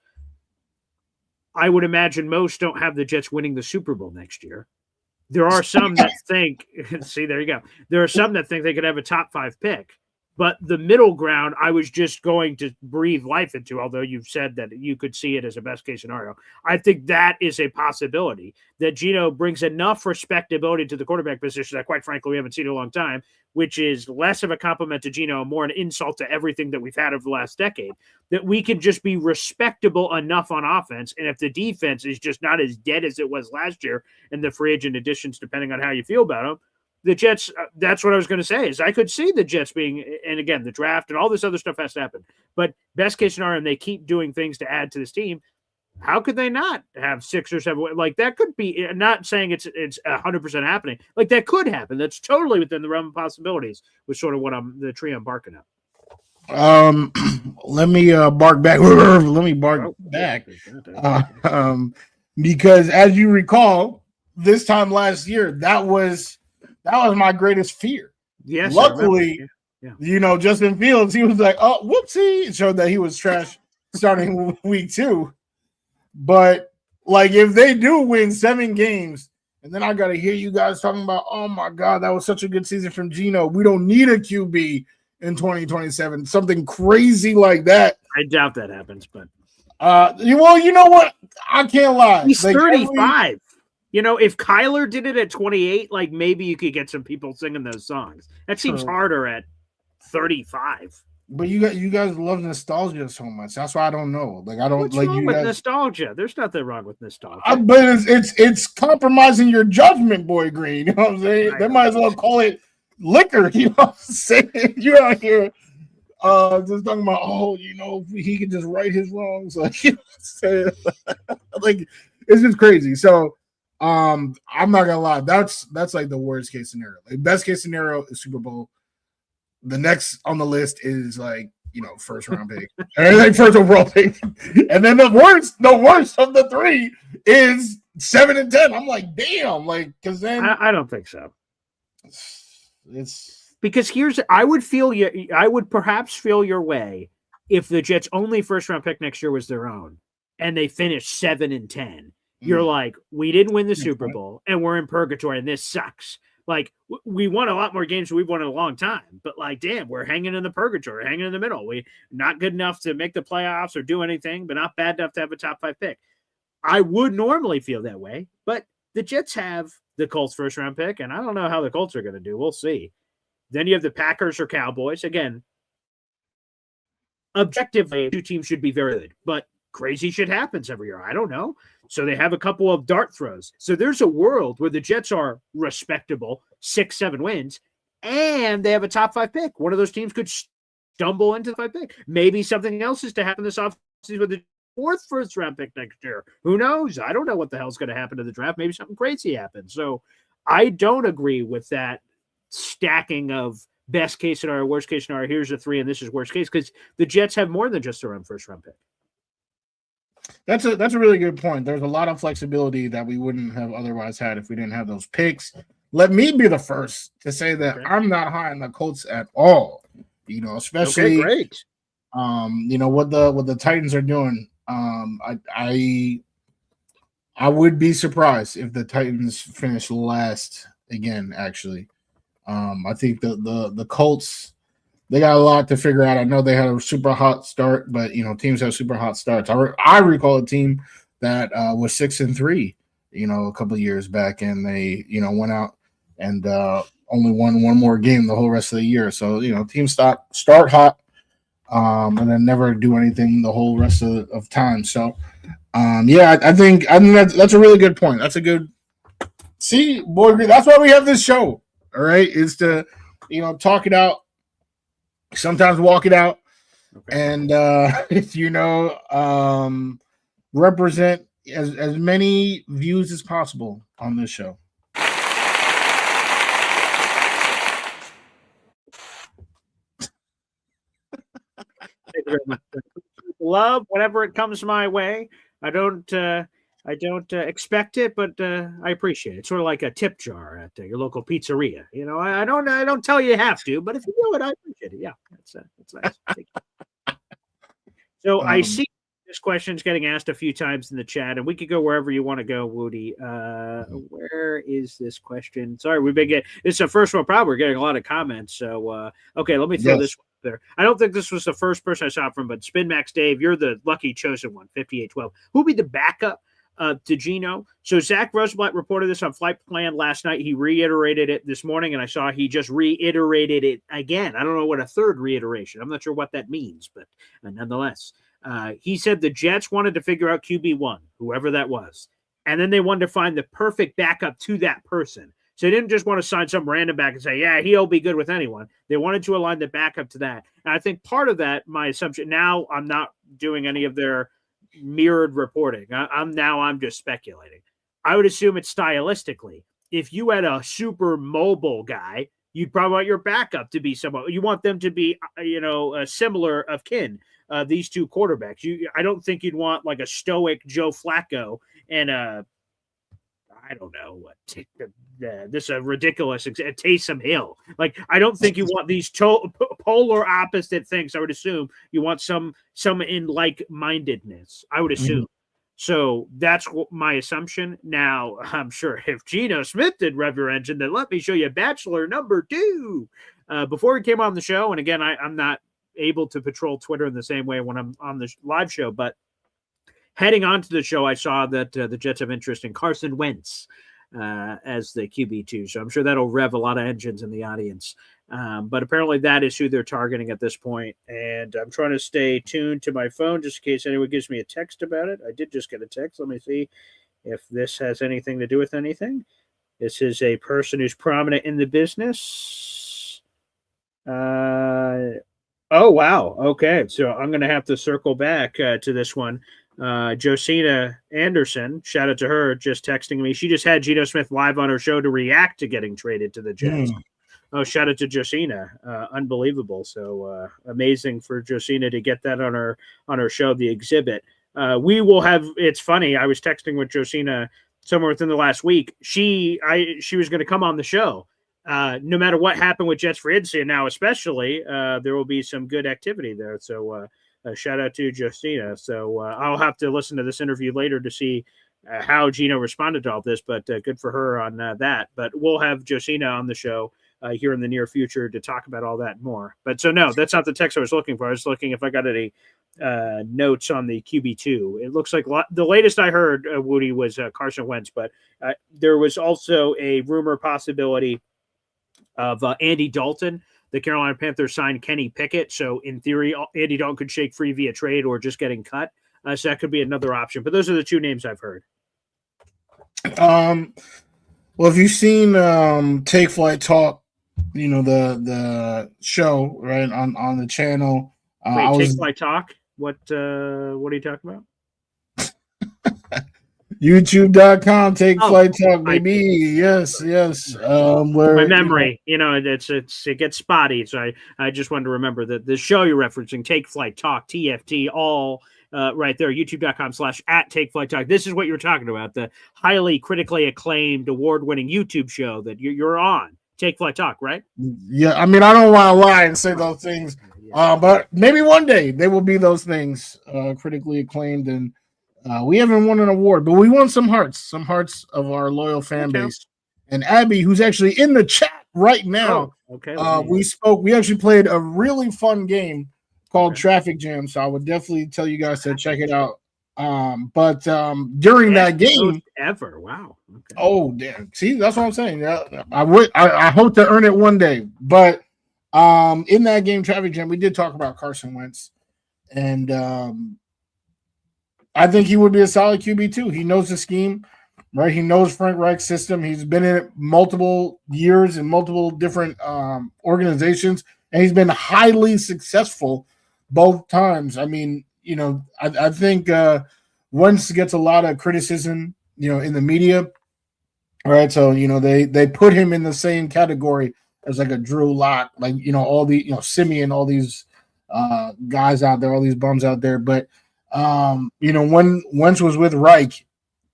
I would imagine most don't have the Jets winning the Super Bowl next year. There are some that think, see, there you go. There are some that think they could have a top 5 pick. But the middle ground, I was just going to breathe life into, although you've said that you could see it as a best case scenario. I think that is a possibility that Geno brings enough respectability to the quarterback position that, quite frankly, we haven't seen in a long time, which is less of a compliment to Geno, more an insult to everything that we've had over the last decade, that we can just be respectable enough on offense. And if the defense is just not as dead as it was last year and the free agent additions, depending on how you feel about them, the Jets, that's what I was going to say, is I could see the Jets being, and again, the draft and all this other stuff has to happen. But best case scenario, and they keep doing things to add to this team, how could they not have 6 or 7? That could be, not saying it's 100% happening. That could happen. That's totally within the realm of possibilities, was sort of the tree I'm barking up. Let me bark back. Let me bark back. Because as you recall, this time last year, that was my greatest fear. Yes. Luckily, Justin Fields, he was like, oh, whoopsie. It showed that he was trash starting week 2. But if they do win 7 games, and then I got to hear you guys talking about, oh my God, that was such a good season from Geno. We don't need a QB in 2027. Something crazy like that. I doubt that happens, but. Well, you know what? I can't lie. He's 35. If Kyler did it at 28, maybe you could get some people singing those songs. That seems harder at 35. But you guys love nostalgia so much. That's why I don't know. I don't. What's wrong with nostalgia? There's nothing wrong with nostalgia. But it's compromising your judgment, Boy Green. You know what I'm saying? They might as well call it liquor. You know what I'm saying? You're out here just talking about, he could just right his wrongs. Like, like it's just crazy. So, I'm not gonna lie. That's like the worst case scenario. Like, best case scenario is Super Bowl. The next on the list is like, first round pick, or like first overall pick, and then the worst of the three is 7 and 10. I'm like, damn, like, because then I don't think so. It's because I would perhaps feel your way if the Jets' only first round pick next year was their own, and they finished 7 and 10. You're like, we didn't win the Super Bowl, and we're in purgatory, and this sucks. Like, we won a lot more games than we've won in a long time, but like, damn, we're hanging in the purgatory, hanging in the middle. We not good enough to make the playoffs or do anything, but not bad enough to have a top 5 pick. I would normally feel that way, but the Jets have the Colts first round pick, and I don't know how the Colts are going to do. We'll see. Then you have the Packers or Cowboys. Again, objectively, 2 teams should be very good, but crazy shit happens every year. I don't know. So they have a couple of dart throws. So there's a world where the Jets are respectable, 6-7 wins, and they have a top 5 pick. One of those teams could stumble into the 5 pick. Maybe something else is to happen this offseason with the 4th first round pick next year. Who knows? I don't know what the hell's going to happen to the draft. Maybe something crazy happens. So I don't agree with that stacking of best case scenario, worst case scenario. Here's a 3, and this is worst case, because the Jets have more than just their own first round pick. That's a really good point. There's a lot of flexibility that we wouldn't have otherwise had if we didn't have those picks. Let me be the first to say that I'm not high on the Colts at all. Especially great. What the Titans are doing. I would be surprised if the Titans finish last again. Actually, I think the Colts, they got a lot to figure out. I know they had a super hot start, but teams have super hot starts. I recall a team that was 6 and 3, a couple of years back, and they went out and only won one more game the whole rest of the year. So teams start hot, and then never do anything the whole rest of time. So I think that's a really good point. That's a good boy. That's why we have this show. All right, is to talk it out. Sometimes walk it out, and represent as many views as possible on this show. Love whenever it comes my way. I don't expect it, but I appreciate it. It's sort of like a tip jar at your local pizzeria. I don't tell you have to, but if you do it, I appreciate it. Yeah, that's nice. So I see this question's getting asked a few times in the chat, and we could go wherever you want to go, Wudi. Where is this question? Sorry, we've been getting it's the first one. Probably we're getting a lot of comments. So okay, let me throw this one up there. I don't think this was the first person I saw from, but Spin Max Dave, you're the lucky chosen one. 5812. Who'll be the backup to Geno? So Zach Rosenblatt reported this on Flight Plan last night. He reiterated it this morning, and I saw he just reiterated it again. I don't know what a third reiteration. I'm not sure what that means, but nonetheless. He said the Jets wanted to figure out QB1, whoever that was. And then they wanted to find the perfect backup to that person. So they didn't just want to sign some random back and say, yeah, he'll be good with anyone. They wanted to align the backup to that. And I think part of that, my assumption, now I'm not doing any of their mirrored reporting. I'm just speculating. I would assume it's stylistically. If you had a super mobile guy, you'd probably want your backup to be someone. You want them to be, similar of kin. These two quarterbacks. I don't think you'd want like a stoic Joe Flacco and I don't know what. This is a ridiculous Taysom Hill. Like I don't think you want these polar opposite things. I would assume you want some in like-mindedness. I would assume. So that's my assumption. Now I'm sure if Geno Smith did rev your engine, then let me show you Bachelor number 2. Before he came on the show, and again, I'm not able to patrol Twitter in the same way when I'm on the live show, but heading onto the show, I saw that the Jets have interest in Carson Wentz as the QB2. So I'm sure that'll rev a lot of engines in the audience. But apparently that is who they're targeting at this point. And I'm trying to stay tuned to my phone just in case anyone gives me a text about it. I did just get a text. Let me see if this has anything to do with anything. This is a person who's prominent in the business. Oh, wow. Okay. So I'm going to have to circle back to this one. Josina Anderson, shout out to her, just texting me. She just had Geno Smith live on her show to react to getting traded to the Jets. Oh, shout out to Josina. Unbelievable. So amazing for Josina to get that on her show, The Exhibit. We will have, it's funny, I was texting with Josina somewhere within the last week. She was going to come on the show. No matter what happened with Jets free agency, and now especially, there will be some good activity there. So shout out to Justina. So I'll have to listen to this interview later to see how Geno responded to all this, but good for her on that. But we'll have Justina on the show here in the near future to talk about all that and more. But so no, that's not the text I was looking for. I was looking if I got any notes on the QB2. It looks like the latest I heard, Woody, was Carson Wentz, but there was also a rumor possibility of Andy Dalton. The Carolina Panthers signed Kenny Pickett. So in theory, Andy Dalton could shake free via trade or just getting cut. So that could be another option. But those are the two names I've heard. Well, if you've seen Take Flight Talk, the show, right, on the channel. Wait, Take Flight Talk? What are you talking about? YouTube.com, Take Flight Talk, baby. Yes. Where, my memory, it gets spotty. So I just wanted to remember that the show you're referencing, Take Flight Talk, TFT, all right there, youtube.com/@TakeFlightTalk. This is what you're talking about, the highly critically acclaimed, award-winning YouTube show that you're on. Take Flight Talk, right? Yeah, I mean, I don't want to lie and say those things, but maybe one day they will be those things, critically acclaimed, and we haven't won an award, but we won some hearts of our loyal fan base. And Abby, who's actually in the chat right now, we actually played a really fun game called Traffic Jam, so I would definitely tell you guys to check it out. But during that game, wow. Okay. Oh, damn. See, that's what I'm saying. I hope to earn it one day. But in that game, Traffic Jam, we did talk about Carson Wentz, and I think he would be a solid QB too. He knows the scheme, right? He knows Frank Reich's system. He's been in it multiple years in multiple different organizations, and he's been highly successful both times. I mean, I think Wentz gets a lot of criticism, in the media, right? So, they put him in the same category as like a Drew Lock, like, all the, Simeon, all these guys out there, all these bums out there. But, when Wentz was with Reich,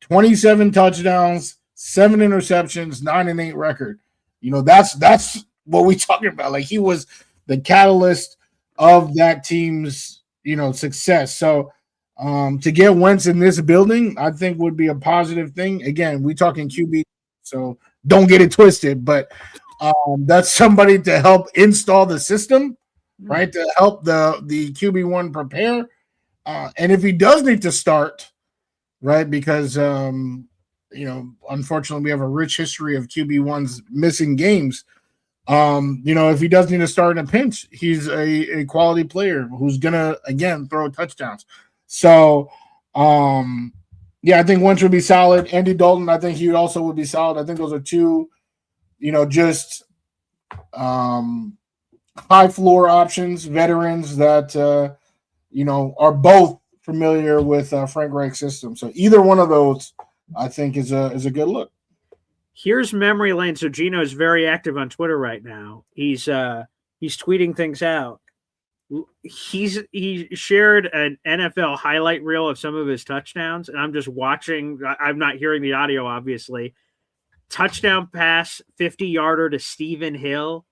27 touchdowns, 7 interceptions, 9-8 record. That's what we talking about. Like, he was the catalyst of that team's, success. So to get Wentz in this building, I think would be a positive thing. Again, we talking QB, so don't get it twisted, but that's somebody to help install the system, right? To help the QB1 prepare. And if he does need to start, right, because, unfortunately we have a rich history of QB1s missing games. If he does need to start in a pinch, he's a quality player who's going to, again, throw touchdowns. So, I think Wentz would be solid. Andy Dalton, I think he also would be solid. I think those are two, just high floor options, veterans that, are both familiar with Frank Reich's system. So either one of those, I think, is a good look. Here's memory lane. So Geno is very active on Twitter right now. He's tweeting things out. He shared an NFL highlight reel of some of his touchdowns, and I'm just watching. I'm not hearing the audio, obviously. Touchdown pass, 50-yarder to Stephen Hill,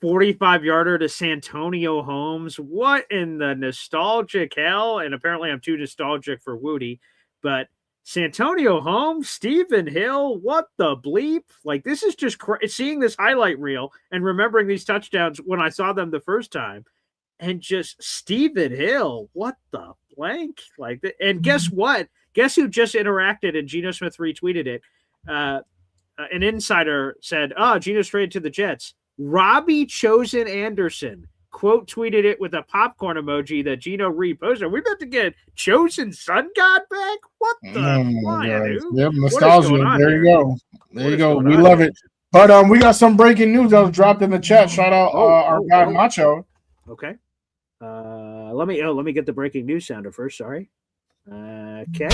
45-yarder to Santonio Holmes. What in the nostalgic hell? And apparently I'm too nostalgic for Woody, but Santonio Holmes, Stephen Hill, what the bleep? Like, this is just seeing this highlight reel and remembering these touchdowns when I saw them the first time. And just Stephen Hill, what the blank? Like, and guess what? Guess who just interacted and Geno Smith retweeted it? An insider said, Geno's traded to the Jets. Robbie Chosen Anderson quote tweeted it with a popcorn emoji that Geno reposted. We're about to get Chosen Sun God back? What the dude? Yep, nostalgia. There you go. There you go. We love it. But we got some breaking news that was dropped in the chat. Shout out our guy Macho. Okay. Let me get the breaking news sounder first. Sorry. Okay.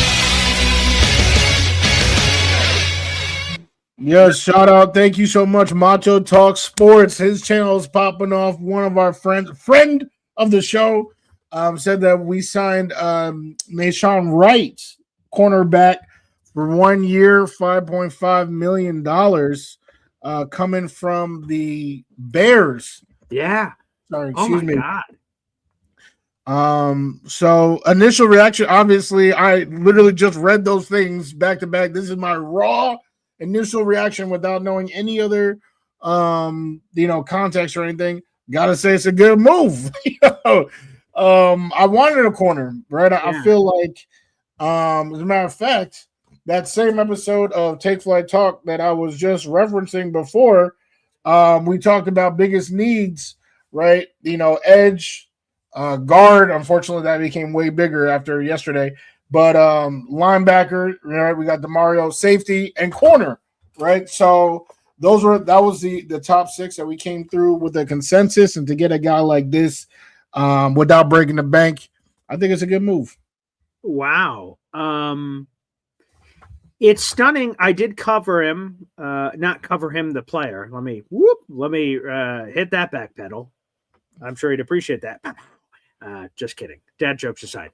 Yes, shout out. Thank you so much. Macho Talk Sports. His channel is popping off. One of our friend of the show, said that we signed Nashawn Wright, cornerback, for 1 year, $5.5 million, coming from the Bears. Yeah. Sorry, Oh excuse my me. God. So initial reaction, obviously, I literally just read those things back to back. This is my raw initial reaction without knowing any other context or anything. Gotta say it's a good move. I wanted a corner, right? I feel like as a matter of fact, that same episode of Take Flight Talk that I was just referencing before, we talked about biggest needs, right? Edge, guard. Unfortunately, that became way bigger after yesterday. But linebacker, right? We got DeMario, safety, and corner, right? So that was the top six that we came through with a consensus, and to get a guy like this without breaking the bank, I think it's a good move. Wow. It's stunning. I did cover him, not cover him, the player. Let me hit that back pedal. I'm sure he'd appreciate that. Just kidding. Dad jokes aside.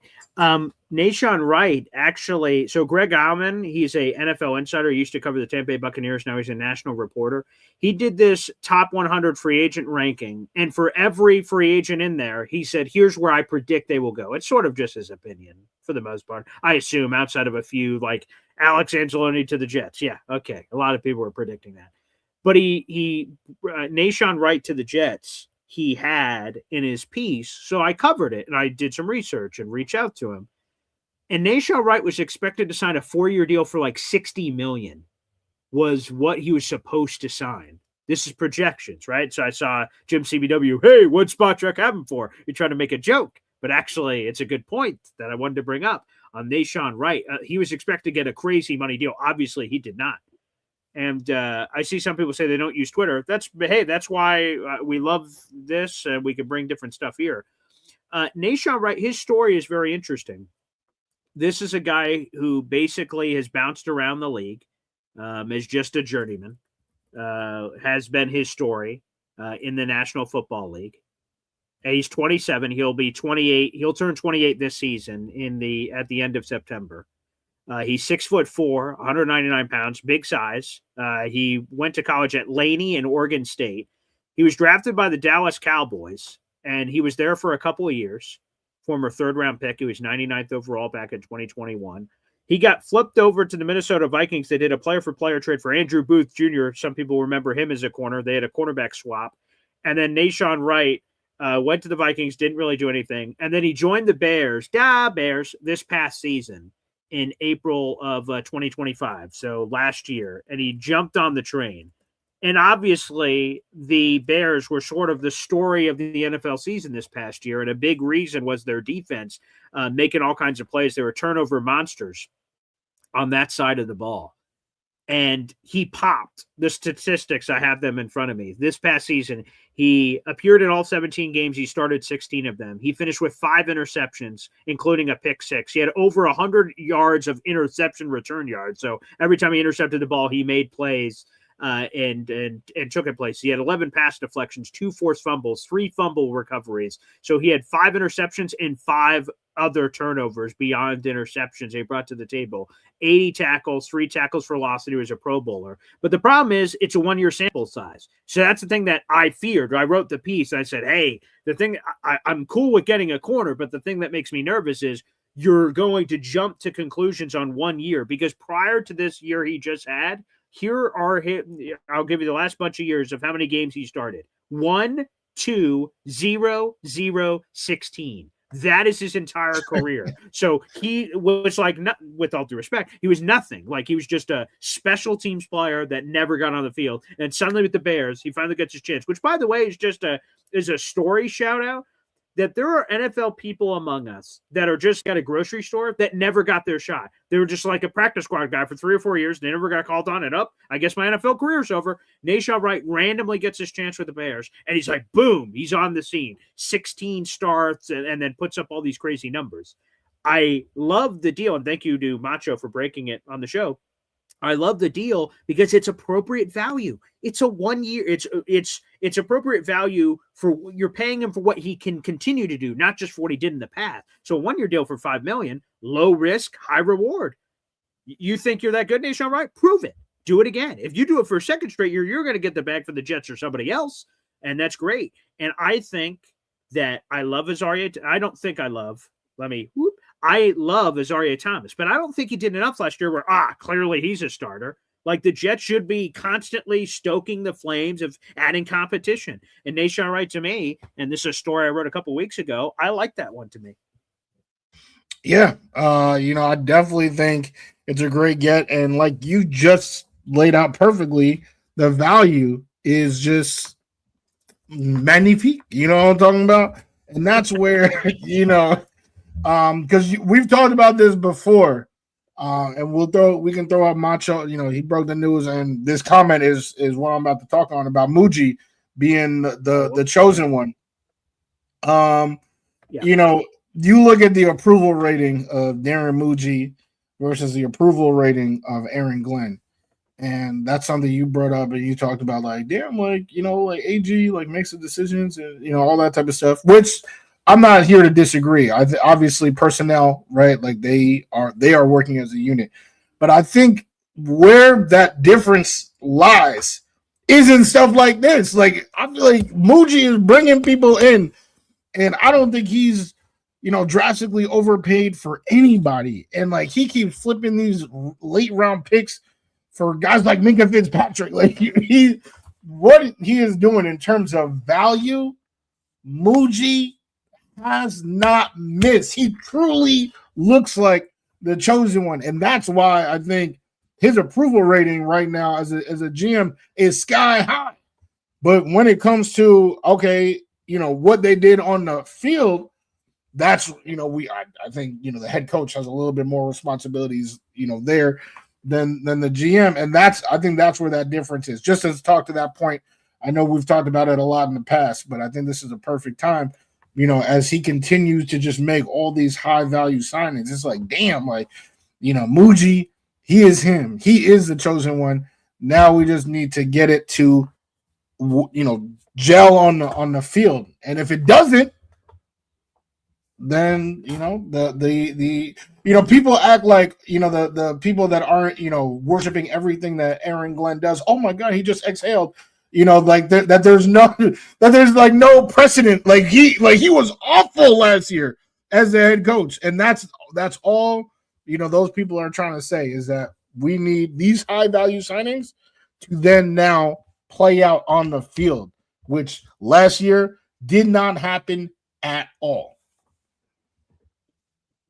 Nashawn Wright, actually, so Greg Alman, he's a NFL insider. He used to cover the Tampa Bay Buccaneers. Now he's a national reporter. He did this top 100 free agent ranking. And for every free agent in there, he said, here's where I predict they will go. It's sort of just his opinion for the most part. I assume outside of a few, like Alex Anzalone to the Jets. Yeah, okay. A lot of people were predicting that. But he Nashawn Wright to the Jets, he had in his piece. So I covered it and I did some research and reached out to him. And Nashawn Wright was expected to sign a 4-year deal for like $60 million was what he was supposed to sign. This is projections, right? So I saw Jim CBW, hey, what spot check have him for? You're trying to make a joke. But actually, it's a good point that I wanted to bring up on Nashawn Wright. He was expected to get a crazy money deal. Obviously, he did not. And I see some people say they don't use Twitter. That's why we love this, and we can bring different stuff here. Nashawn Wright, his story is very interesting. This is a guy who basically has bounced around the league, is just a journeyman, has been his story in the National Football League. He's 27. He'll be 28. He'll turn 28 this season at the end of September. He's 6'4", 199 pounds, big size. He went to college at Laney and Oregon State. He was drafted by the Dallas Cowboys, and he was there for a couple of years. Former third-round pick. He was 99th overall back in 2021. He got flipped over to the Minnesota Vikings. They did a player-for-player trade for Andrew Booth Jr. Some people remember him as a corner. They had a cornerback swap. And then Nashawn Wright went to the Vikings, didn't really do anything. And then he joined the Bears, this past season in April of 2025, so last year. And he jumped on the train. And obviously, the Bears were sort of the story of the NFL season this past year. And a big reason was their defense making all kinds of plays. They were turnover monsters on that side of the ball. And he popped. The statistics, I have them in front of me. This past season, he appeared in all 17 games. He started 16 of them. He finished with 5 interceptions, including a pick 6. He had over 100 yards of interception return yards. So every time he intercepted the ball, he made plays. And took a place. He had 11 pass deflections, 2 forced fumbles, 3 fumble recoveries. So he had 5 interceptions and 5 other turnovers beyond interceptions they brought to the table. 80 tackles, 3 tackles for loss, and he was a Pro Bowler. But the problem is it's a 1-year sample size. So that's the thing that I feared. I wrote the piece. I said, hey, the thing I'm cool with getting a corner, but the thing that makes me nervous is you're going to jump to conclusions on 1 year, because prior to this year he just had, here are I'll give you the last bunch of years of how many games he started. 1, 2, 0, 0, 16. That is his entire career. So he was like, with all due respect, he was nothing. Like, he was just a special teams player that never got on the field. And suddenly with the Bears, he finally gets his chance, which, by the way, is just a story shout out. that there are NFL people among us that are just at a grocery store that never got their shot. They were just like a practice squad guy for 3 or 4 years. They never got called on, and I guess my NFL career's over. Nahshon Wright randomly gets his chance with the Bears, and he's like, boom, he's on the scene. 16 starts, and then puts up all these crazy numbers. I love the deal, and thank you to Macho for breaking it on the show. I love the deal because it's appropriate value. It's a 1 year. It's appropriate value for you're paying him for what he can continue to do, not just for what he did in the past. So a 1 year deal for $5 million, low risk, high reward. You think you're that good, Nahshon Wright? Prove it. Do it again. If you do it for a second straight year, you're going to get the bag for the Jets or somebody else, and that's great. And I think that I love Azaria. I don't think I love. I love Azaria Thomas, but I don't think he did enough last year where, clearly he's a starter. Like the Jets should be constantly stoking the flames of adding competition. And Nahshon Wright to me, and this is a story I wrote a couple of weeks ago, I like that one to me. Yeah. I definitely think it's a great get. And like you just laid out perfectly, the value is just magnifique. You know what I'm talking about? And that's where, because we've talked about this before, and we can throw out Macho. He broke the news, and this comment is what I'm about to talk on about Muji being the chosen one. You look at the approval rating of Darren Muji versus the approval rating of Aaron Glenn, and that's something you brought up and you talked about, like, damn, like AG like makes the decisions and all that type of stuff, which I'm not here to disagree. Obviously personnel, right? Like they are working as a unit, but I think where that difference lies is in stuff like this. Like I feel like Muji is bringing people in, and I don't think he's drastically overpaid for anybody. And like he keeps flipping these late round picks for guys like Minka Fitzpatrick. Like what he is doing in terms of value, Muji has not missed. He truly looks like the chosen one, and that's why I think his approval rating right now as a GM is sky high. But when it comes to what they did on the field, that's I think the head coach has a little bit more responsibilities there than the GM, and I think that's where that difference is. Just as talk to that point, I know we've talked about it a lot in the past, but I think this is a perfect time. As he continues to just make all these high value signings, it's like, damn, like, Muji, he is him. He is the chosen one. Now we just need to get it to, gel on the field. And if it doesn't, then, the people act like, the people that aren't, worshiping everything that Aaron Glenn does. Oh my God, he just exhaled. Like that there's no precedent. Like he was awful last year as the head coach. And that's all, those people are trying to say is that we need these high value signings to then now play out on the field, which last year did not happen at all.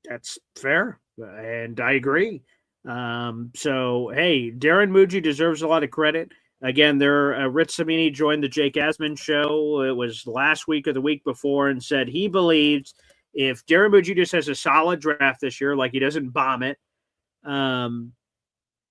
That's fair. And I agree. So, hey, Darren Muji deserves a lot of credit. Again, Rich Cimini joined the Jake Asman show. It was last week or the week before, and said he believes if Darren Muji just has a solid draft this year, like he doesn't bomb it, and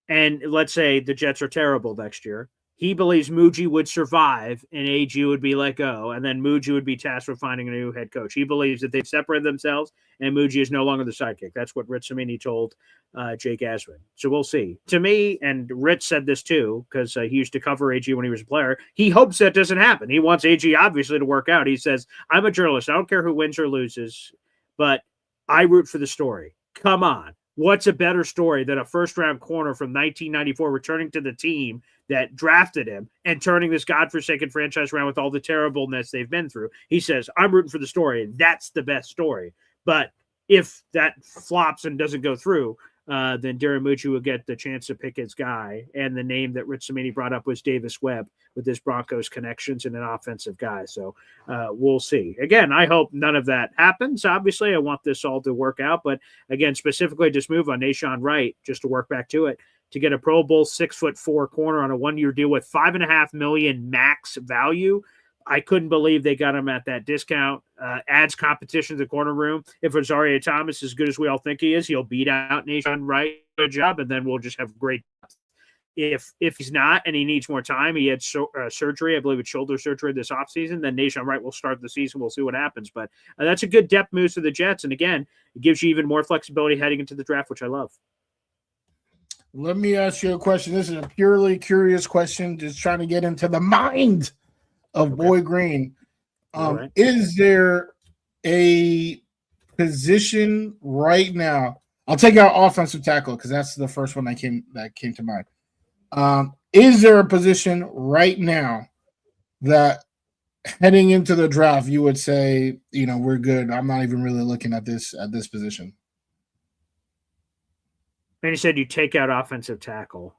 let's say the Jets are terrible next year, he believes Muji would survive and AG would be let go, and then Muji would be tasked with finding a new head coach. He believes that they've separated themselves and Muji is no longer the sidekick. That's what Rich Cimini told Jake Asman. So we'll see. To me, and Rich said this too, because he used to cover AG when he was a player, he hopes that doesn't happen. He wants AG obviously to work out. He says, I'm a journalist. I don't care who wins or loses, but I root for the story. Come on. What's a better story than a first-round corner from 1994 returning to the team that drafted him and turning this godforsaken franchise around with all the terribleness they've been through? He says, I'm rooting for the story. That's the best story. But if that flops and doesn't go through, then Darren Muji will get the chance to pick his guy. And the name that Rich Cimini brought up was Davis Webb with his Broncos connections and an offensive guy. So we'll see. Again, I hope none of that happens. Obviously, I want this all to work out. But again, specifically just move on Nahshon Wright, just to work back to it, to get a Pro Bowl 6'4" corner on a 1 year deal with $5.5 million max value. I couldn't believe they got him at that discount. Adds competition to the corner room. If Rosario Thomas is as good as we all think he is, he'll beat out Nation Wright. Good job, and then we'll just have great. If he's not and he needs more time, he had surgery, I believe it's shoulder surgery this offseason, then Nation Wright will start the season. We'll see what happens. But that's a good depth move for the Jets. And again, it gives you even more flexibility heading into the draft, which I love. Let me ask you a question. This is a purely curious question, just trying to get into the mind of Boy Green. Right. Is there a position right now? I'll take out offensive tackle because that's the first one that came to mind. Is there a position right now that heading into the draft you would say, we're good? I'm not even really looking at this position. And you said you take out offensive tackle.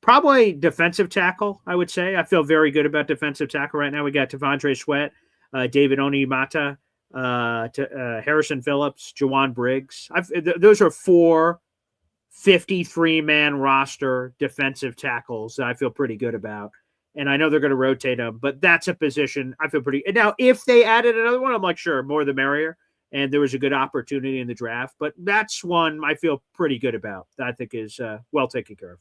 Probably defensive tackle, I would say. I feel very good about defensive tackle right now. We got T'Vondre Sweat, David Onyemata, Harrison Phillips, Jawan Briggs. Those are 4 53-man roster defensive tackles that I feel pretty good about. And I know they're going to rotate them, but that's a position I feel pretty. Now, if they added another one, I'm like, sure, more the merrier. And there was a good opportunity in the draft, but that's one I feel pretty good about that I think is well taken care of.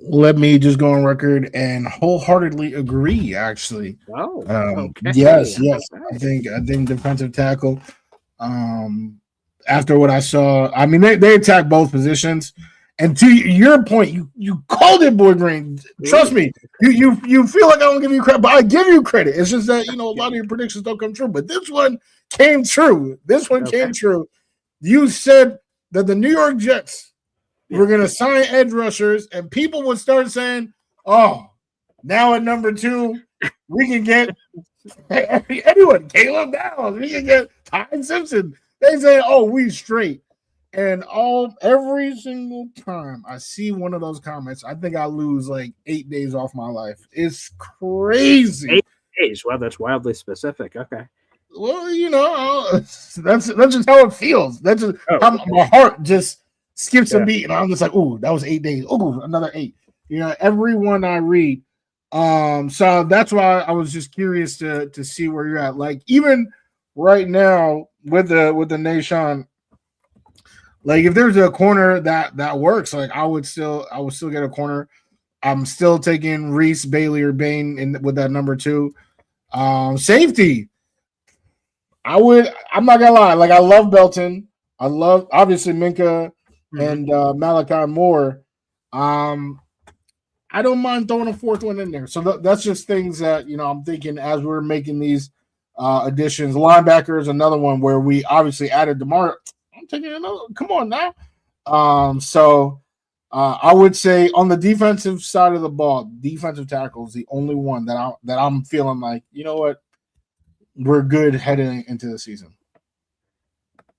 Let me just go on record and wholeheartely agree, actually. Oh, okay. Yes. Okay. I think defensive tackle. After what I saw, I mean, they attack both positions. And to your point, you called it, Boy Green. Trust me, you feel like I don't give you credit, but I give you credit. It's just that, a lot of your predictions don't come true. But this one came true. Came true. You said that the New York Jets were going to sign edge rushers, and people would start saying, oh, now at number 2, we can get anyone, Caleb Downs, we can get Ty Simpson. They say, oh, we straight. And every single time I see one of those comments, I think I lose like 8 days off my life. It's crazy. 8 days? Well, that's wildly specific. Okay. Well, that's just how it feels. That's just how my heart just skips a beat, and I'm just like, "Ooh, that was 8 days. Ooh, another 8." Everyone I read. So that's why I was just curious to see where you're at. Like even right now with the Nation. Like if there's a corner that works, like I would still get a corner. I'm still taking Reese, Bailey, or Bain with that number 2. Safety. I'm not gonna lie. Like I love Belton. I love obviously Minka and Malachi Moore. I don't mind throwing a 4th one in there. So that's just things that I'm thinking as we're making these additions. Linebacker is another one where we obviously added DeMar. I'm taking another. Come on now. So I would say on the defensive side of the ball, defensive tackle is the only one that I'm feeling like, you know what, we're good heading into the season.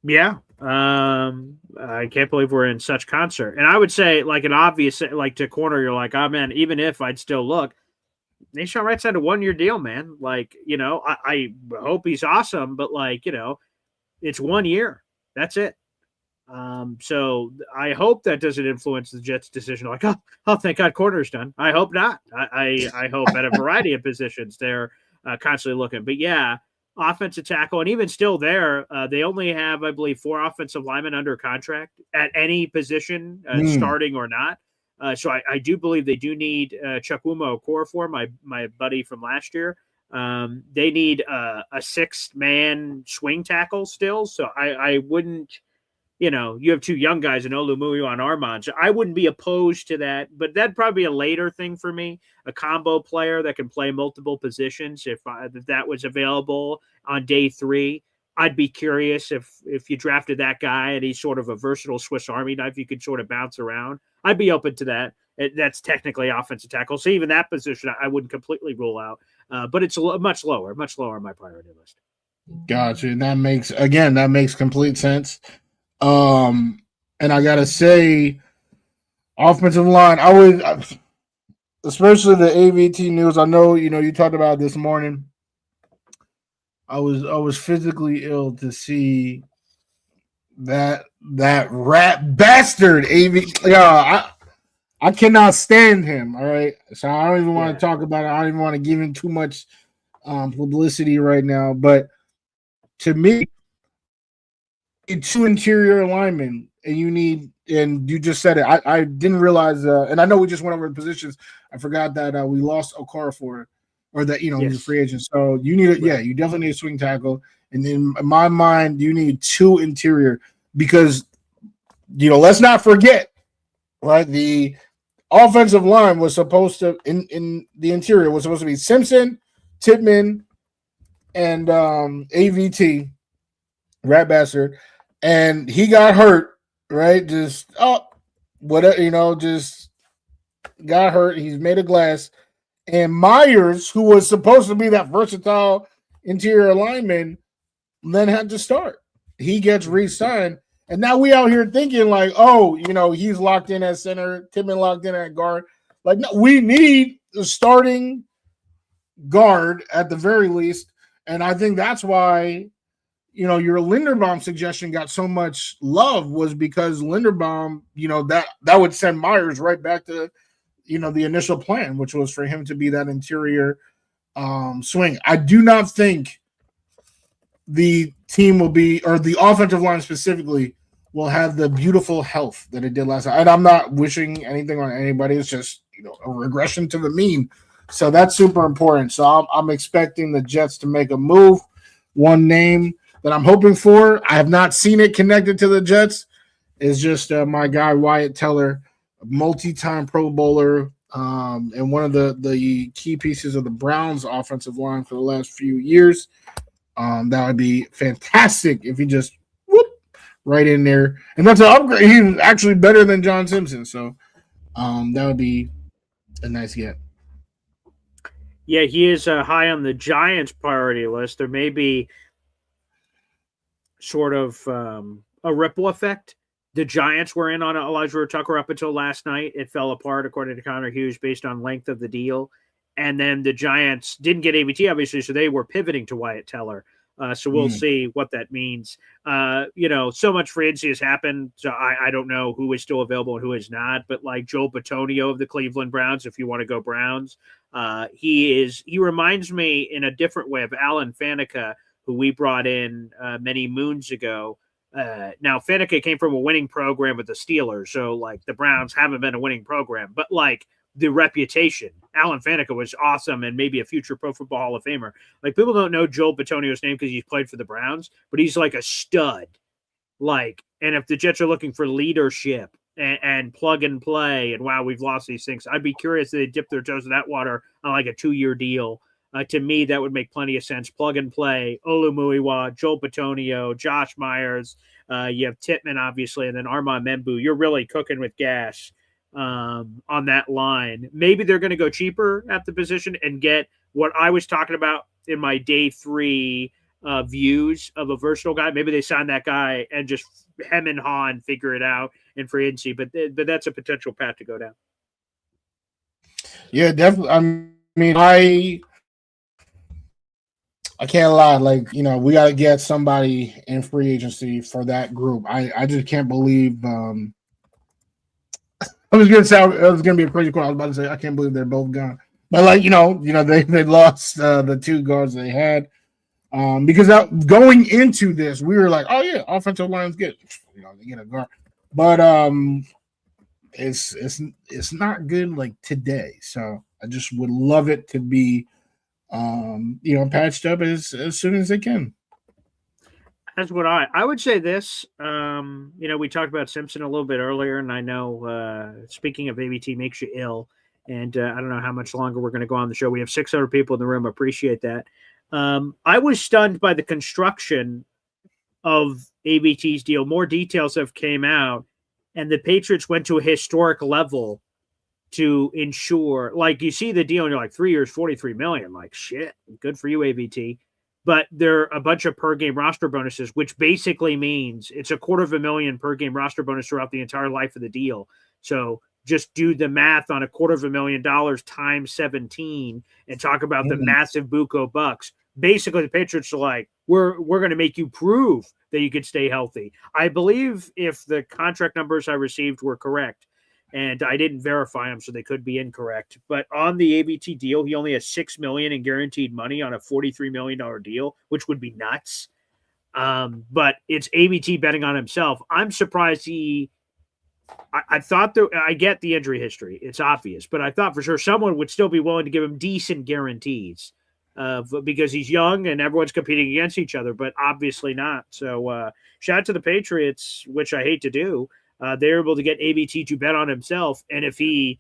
Yeah. I can't believe we're in such concert. And I would say like an obvious, like to corner, you're like, oh man, even if I'd still look, Nation Wright's had a 1-year deal, man. Like, I hope he's awesome, but like, it's 1 year. That's it. So I hope that doesn't influence the Jets' decision. Like, oh, thank God corner's done. I hope not. I hope at a variety of positions they're constantly looking. But yeah, offensive tackle, and even still there, they only have, I believe, 4 offensive linemen under contract at any position, starting or not. So I do believe they do need Chukwuma Okorafor, my buddy from last year. They need a 6-man swing tackle still. So I wouldn't, you have 2 young guys in Olumuyiwa and Armand. So I wouldn't be opposed to that, but that'd probably be a later thing for me. A combo player that can play multiple positions. If that was available on day 3, I'd be curious if you drafted that guy and he's sort of a versatile Swiss Army knife, you could sort of bounce around. I'd be open to that. That's technically offensive tackle. So even that position, I wouldn't completely rule out. But it's much lower on my priority list. Gotcha. And that makes complete sense. And I gotta say, offensive line, especially the AVT news. I know you talked about it this morning. I was physically ill to see that rat bastard AVT. Yeah, I cannot stand him. All right, so I don't even want Yeah. to talk about it. I don't even want to give him too much publicity right now. But to me, you need two interior linemen, and you just said it. I didn't realize, and I know we just went over the positions. I forgot that we lost Okafor, or that he's a Yes. free agent. So you need you definitely need a swing tackle, and in my mind, you need two interior because let's not forget, right? The offensive line was supposed to in the interior was supposed to be Simpson, Titman, and AVT, Rat Bastard, and he got hurt, right? Just just got hurt. He's made of glass. And Myers, who was supposed to be that versatile interior lineman, then had to start. He gets re-signed. And now we out here thinking like, he's locked in at center, Titman locked in at guard. Like, no, we need a starting guard at the very least. And I think that's why, your Linderbaum suggestion got so much love was because Linderbaum, that would send Myers right back to, the initial plan, which was for him to be that interior swing. I do not think the team will be, or the offensive line specifically, will have the beautiful health that it did last night. And I'm not wishing anything on anybody. It's just, a regression to the mean. So that's super important. So I'm expecting the Jets to make a move. One name that I'm hoping for, I have not seen it connected to the Jets, is just my guy Wyatt Teller, multi-time Pro Bowler, and one of the key pieces of the Browns offensive line for the last few years. That would be fantastic if he just right in there. And that's an upgrade. He's actually better than John Simpson. So that would be a nice get. Yeah, he is high on the Giants' priority list. There may be sort of a ripple effect. The Giants were in on Elijah Tucker up until last night. It fell apart, according to Connor Hughes, based on length of the deal. And then the Giants didn't get AVT, obviously, so they were pivoting to Wyatt Teller. So we'll see what that means. So much free agency has happened, so I don't know who is still available and who is not. But like Joel Bitonio of the Cleveland Browns, if you want to go Browns, he reminds me in a different way of Alan Faneca, who we brought in many moons ago. Now Faneca came from a winning program with the Steelers, so like the Browns haven't been a winning program, but like the reputation, Alan Faneca was awesome and maybe a future Pro Football Hall of Famer. Like people don't know Joel Bitonio's name because he's played for the Browns, but he's like a stud. Like, and if the Jets are looking for leadership and plug and play, and wow, we've lost these things, I'd be curious if they dip their toes in that water on like a 2-year deal. To me, that would make plenty of sense. Plug and play, Olumuyiwa, Joel Bitonio, Josh Myers. You have Titman, obviously, and then Armand Membu. You're really cooking with gas on that line. Maybe they're going to go cheaper at the position and get what I was talking about in my day 3 views of a versatile guy. Maybe they sign that guy and just hem and haw and figure it out in free agency. But that's a potential path to go down. Yeah, definitely. I mean, I can't lie. Like, we got to get somebody in free agency for that group. I just can't believe. I was going to say it was going to be a crazy quote. I was about to say I can't believe they're both gone. But like, they lost the 2 guards they had because going into this, we were like, oh yeah, offensive line's good. They get a guard, but it's not good like today. So I just would love it to be. Patched up as soon as they can. That's what I would say this. We talked about Simpson a little bit earlier, and I know speaking of ABT makes you ill, and I don't know how much longer we're going to go on the show. We have 600 people in the room. Appreciate that. I was stunned by the construction of ABT's deal. More details have came out, and the Patriots went to a historic level to ensure, like, you see the deal and you're like, 3 years, $43 million. Like, shit, good for you, AVT. But there are a bunch of per game roster bonuses, which basically means it's $250,000 per game roster bonus throughout the entire life of the deal. So just do the math on $250,000 times 17 and talk about the massive buco bucks. Basically, the Patriots are like, we're going to make you prove that you could stay healthy. I believe if the contract numbers I received were correct, and I didn't verify them, so they could be incorrect. But on the ABT deal, he only has $6 million in guaranteed money on a $43 million deal, which would be nuts. But it's ABT betting on himself. I'm surprised I thought I get the injury history. It's obvious, but I thought for sure someone would still be willing to give him decent guarantees because he's young and everyone's competing against each other, but obviously not. So shout out to the Patriots, which I hate to do. They're able to get ABT to bet on himself. And if he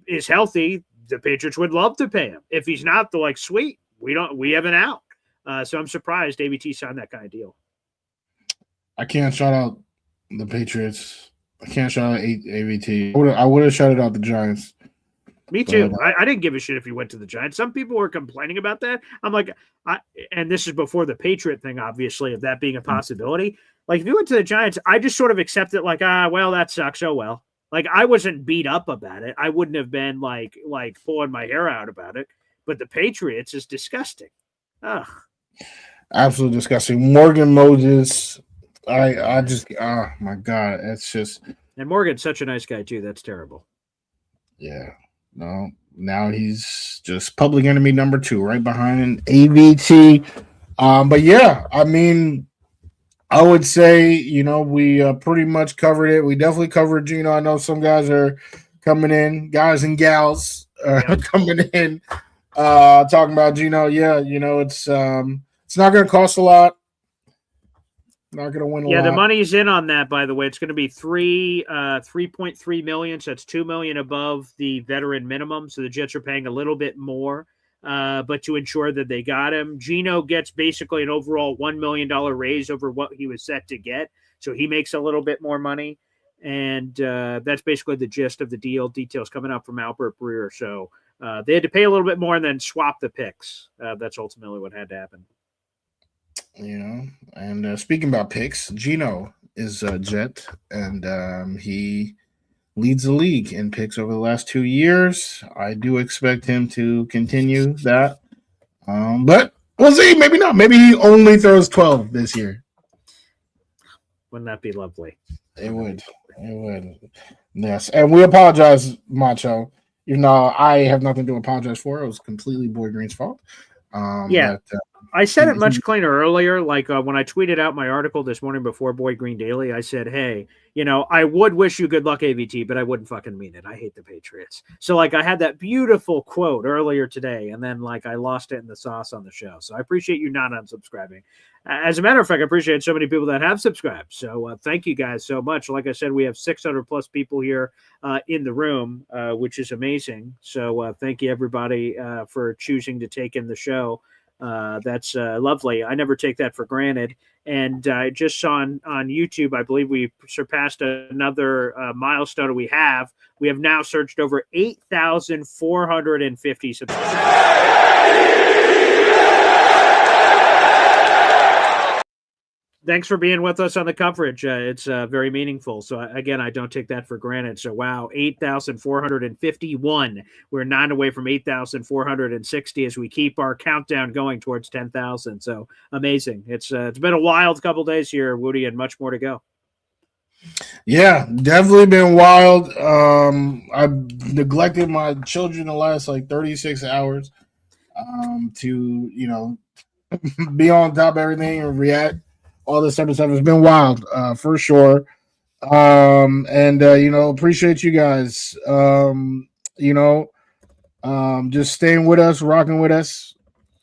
is healthy, the Patriots would love to pay him. If he's not, they're like, sweet, we have an out. So I'm surprised ABT signed that kind of deal. I can't shout out the Patriots. I can't shout out ABT. I would have shouted out the Giants. Me too. I didn't give a shit if he went to the Giants. Some people were complaining about that. I'm like, and this is before the Patriot thing, obviously, of that being a possibility. Like, if you went to the Giants, I just sort of accept it like, well, that sucks. Oh, well. Like, I wasn't beat up about it. I wouldn't have been, like pulling my hair out about it. But the Patriots is disgusting. Ugh. Absolutely disgusting. Morgan Moses, I just, oh, my God. It's just. And Morgan's such a nice guy, too. That's terrible. Yeah. No, now he's just public enemy number 2, right behind ABT. But, yeah, I mean, I would say, we pretty much covered it. We definitely covered Geno. I know some guys are coming in, guys and gals coming in, talking about Geno. Yeah, it's not going to cost a lot. Not going to win a lot. Yeah, the money's in on that, by the way. It's going to be $3.3 million, so that's $2 million above the veteran minimum. So the Jets are paying a little bit more, but to ensure that they got him. Geno gets basically an overall $1 million raise over what he was set to get, so he makes a little bit more money. And that's basically the gist of the deal. Details coming up from Albert Breer. So they had to pay a little bit more and then swap the picks. That's ultimately what had to happen. And speaking about picks, Geno is a Jet, and he leads the league in picks over the last 2 years. I do expect him to continue that, but we'll see. Maybe not. Maybe he only throws 12 this year. Wouldn't that be lovely? It would. Yes, and we apologize, Macho. Even though I have nothing to apologize for, it was completely Boy Green's fault. Yeah. But, I said it much cleaner earlier, like when I tweeted out my article this morning before Boy Green Daily. I said, hey, I would wish you good luck, AVT, but I wouldn't fucking mean it. I hate the Patriots. So, I had that beautiful quote earlier today, and then, I lost it in the sauce on the show. So I appreciate you not unsubscribing. As a matter of fact, I appreciate so many people that have subscribed. So thank you guys so much. Like I said, we have 600+ people here in the room, which is amazing. So thank you, everybody, for choosing to take in the show. That's lovely. I never take that for granted. And I just saw on YouTube, I believe we surpassed another milestone we have. We have now searched over 8,450 subscribers. Thanks for being with us on the coverage. It's very meaningful. So, again, I don't take that for granted. So, wow, 8,451. We're 9 away from 8,460 as we keep our countdown going towards 10,000. So, amazing. It's been a wild couple days here, Wudi, and much more to go. Yeah, definitely been wild. I've neglected my children the last 36 hours to, be on top of everything and react. All this type of stuff has been wild, for sure. Appreciate you guys. Just staying with us, rocking with us,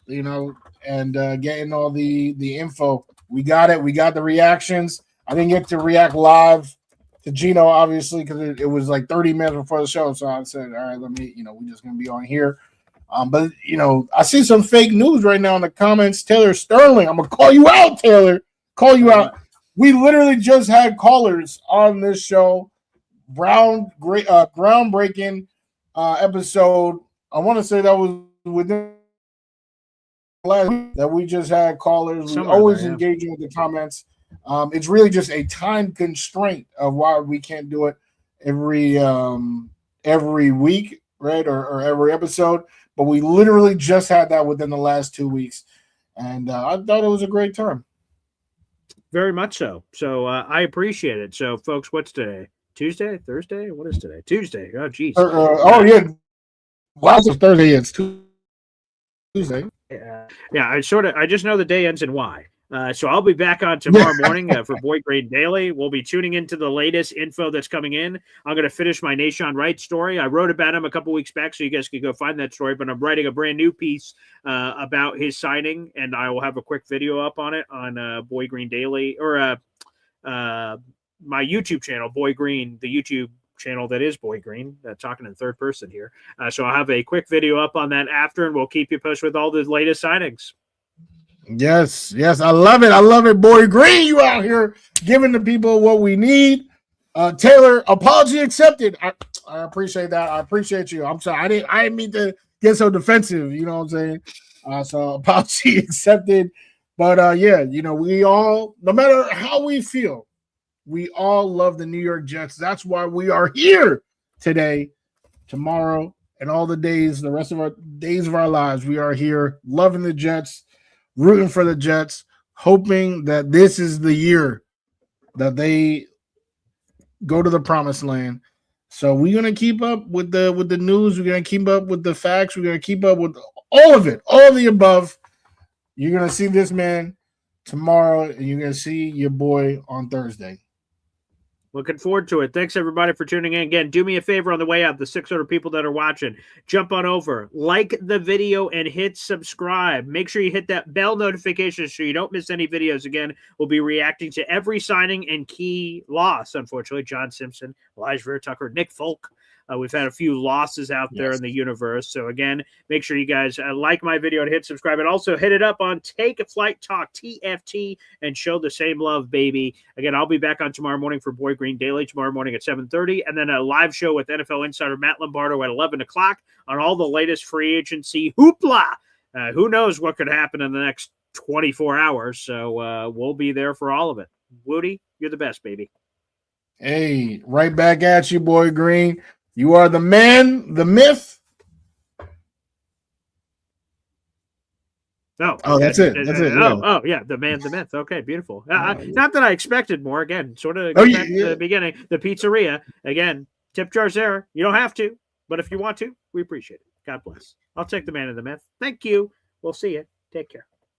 and getting all the info. We got it. We got the reactions. I didn't get to react live to Geno, obviously, because it was 30 minutes before the show. So I said, all right, let me, we're just going to be on here. But I see some fake news right now in the comments. Taylor Sterling, I'm going to call you out, Taylor. Call you out. We literally just had callers on this show. Groundbreaking episode. I want to say that was within last week that we just had callers. We always engaging with the comments. It's really just a time constraint of why we can't do it every week, right? Or every episode. But we literally just had that within the last 2 weeks. And I thought it was a great time. Very much so. So I appreciate it. So, folks, what's today? Tuesday, Thursday. What is today? Tuesday. Oh, geez. Oh yeah. Last was Thursday. It's Tuesday. Yeah. I just know the day ends in Y. So I'll be back on tomorrow morning for Boy Green Daily. We'll be tuning into the latest info that's coming in. I'm going to finish my Nashon Wright story. I wrote about him a couple weeks back, so you guys can go find that story. But I'm writing a brand new piece about his signing, and I will have a quick video up on it on Boy Green Daily or my YouTube channel, Boy Green, the YouTube channel that is Boy Green, talking in third person here. So I'll have a quick video up on that after, and we'll keep you posted with all the latest signings. Yes, I love it, Boy Green. You out here giving the people what we need. Taylor, apology accepted. I appreciate that. I appreciate you. I'm sorry, I didn't mean to get so defensive. You know what I'm saying? So apology accepted. But yeah, we all, no matter how we feel, we all love the New York Jets. That's why we are here today, tomorrow, and all the days, the rest of our days of our lives. We are here loving the Jets, rooting for the Jets, hoping that this is the year that they go to the promised land. So we're gonna keep up with the news. We're gonna keep up with the facts. We're gonna keep up with all of it, all of the above. You're gonna see this man tomorrow, and you're gonna see your boy on Thursday. Looking forward to it. Thanks, everybody, for tuning in. Again, do me a favor on the way out, the 600 people that are watching. Jump on over, like the video, and hit subscribe. Make sure you hit that bell notification so you don't miss any videos. Again, we'll be reacting to every signing and key loss. Unfortunately, John Simpson, Elijah Vera Tucker, Nick Folk. We've had a few losses out there in the universe. So, again, make sure you guys like my video and hit subscribe. And also hit it up on Take a Flight Talk, TFT, and show the same love, baby. Again, I'll be back on tomorrow morning for Boy Green Daily, tomorrow morning at 7:30. And then a live show with NFL insider Matt Lombardo at 11 o'clock on all the latest free agency hoopla. Who knows what could happen in the next 24 hours. So we'll be there for all of it. Wudi, you're the best, baby. Hey, right back at you, Boy Green. You are the man, the myth. Oh, that's it. That's it. Oh, yeah. The man, the myth. Okay, beautiful. Not that I expected more. Again, sort of back to the beginning. The pizzeria. Again, tip jars there. You don't have to, but if you want to, we appreciate it. God bless. I'll take the man and the myth. Thank you. We'll see you. Take care.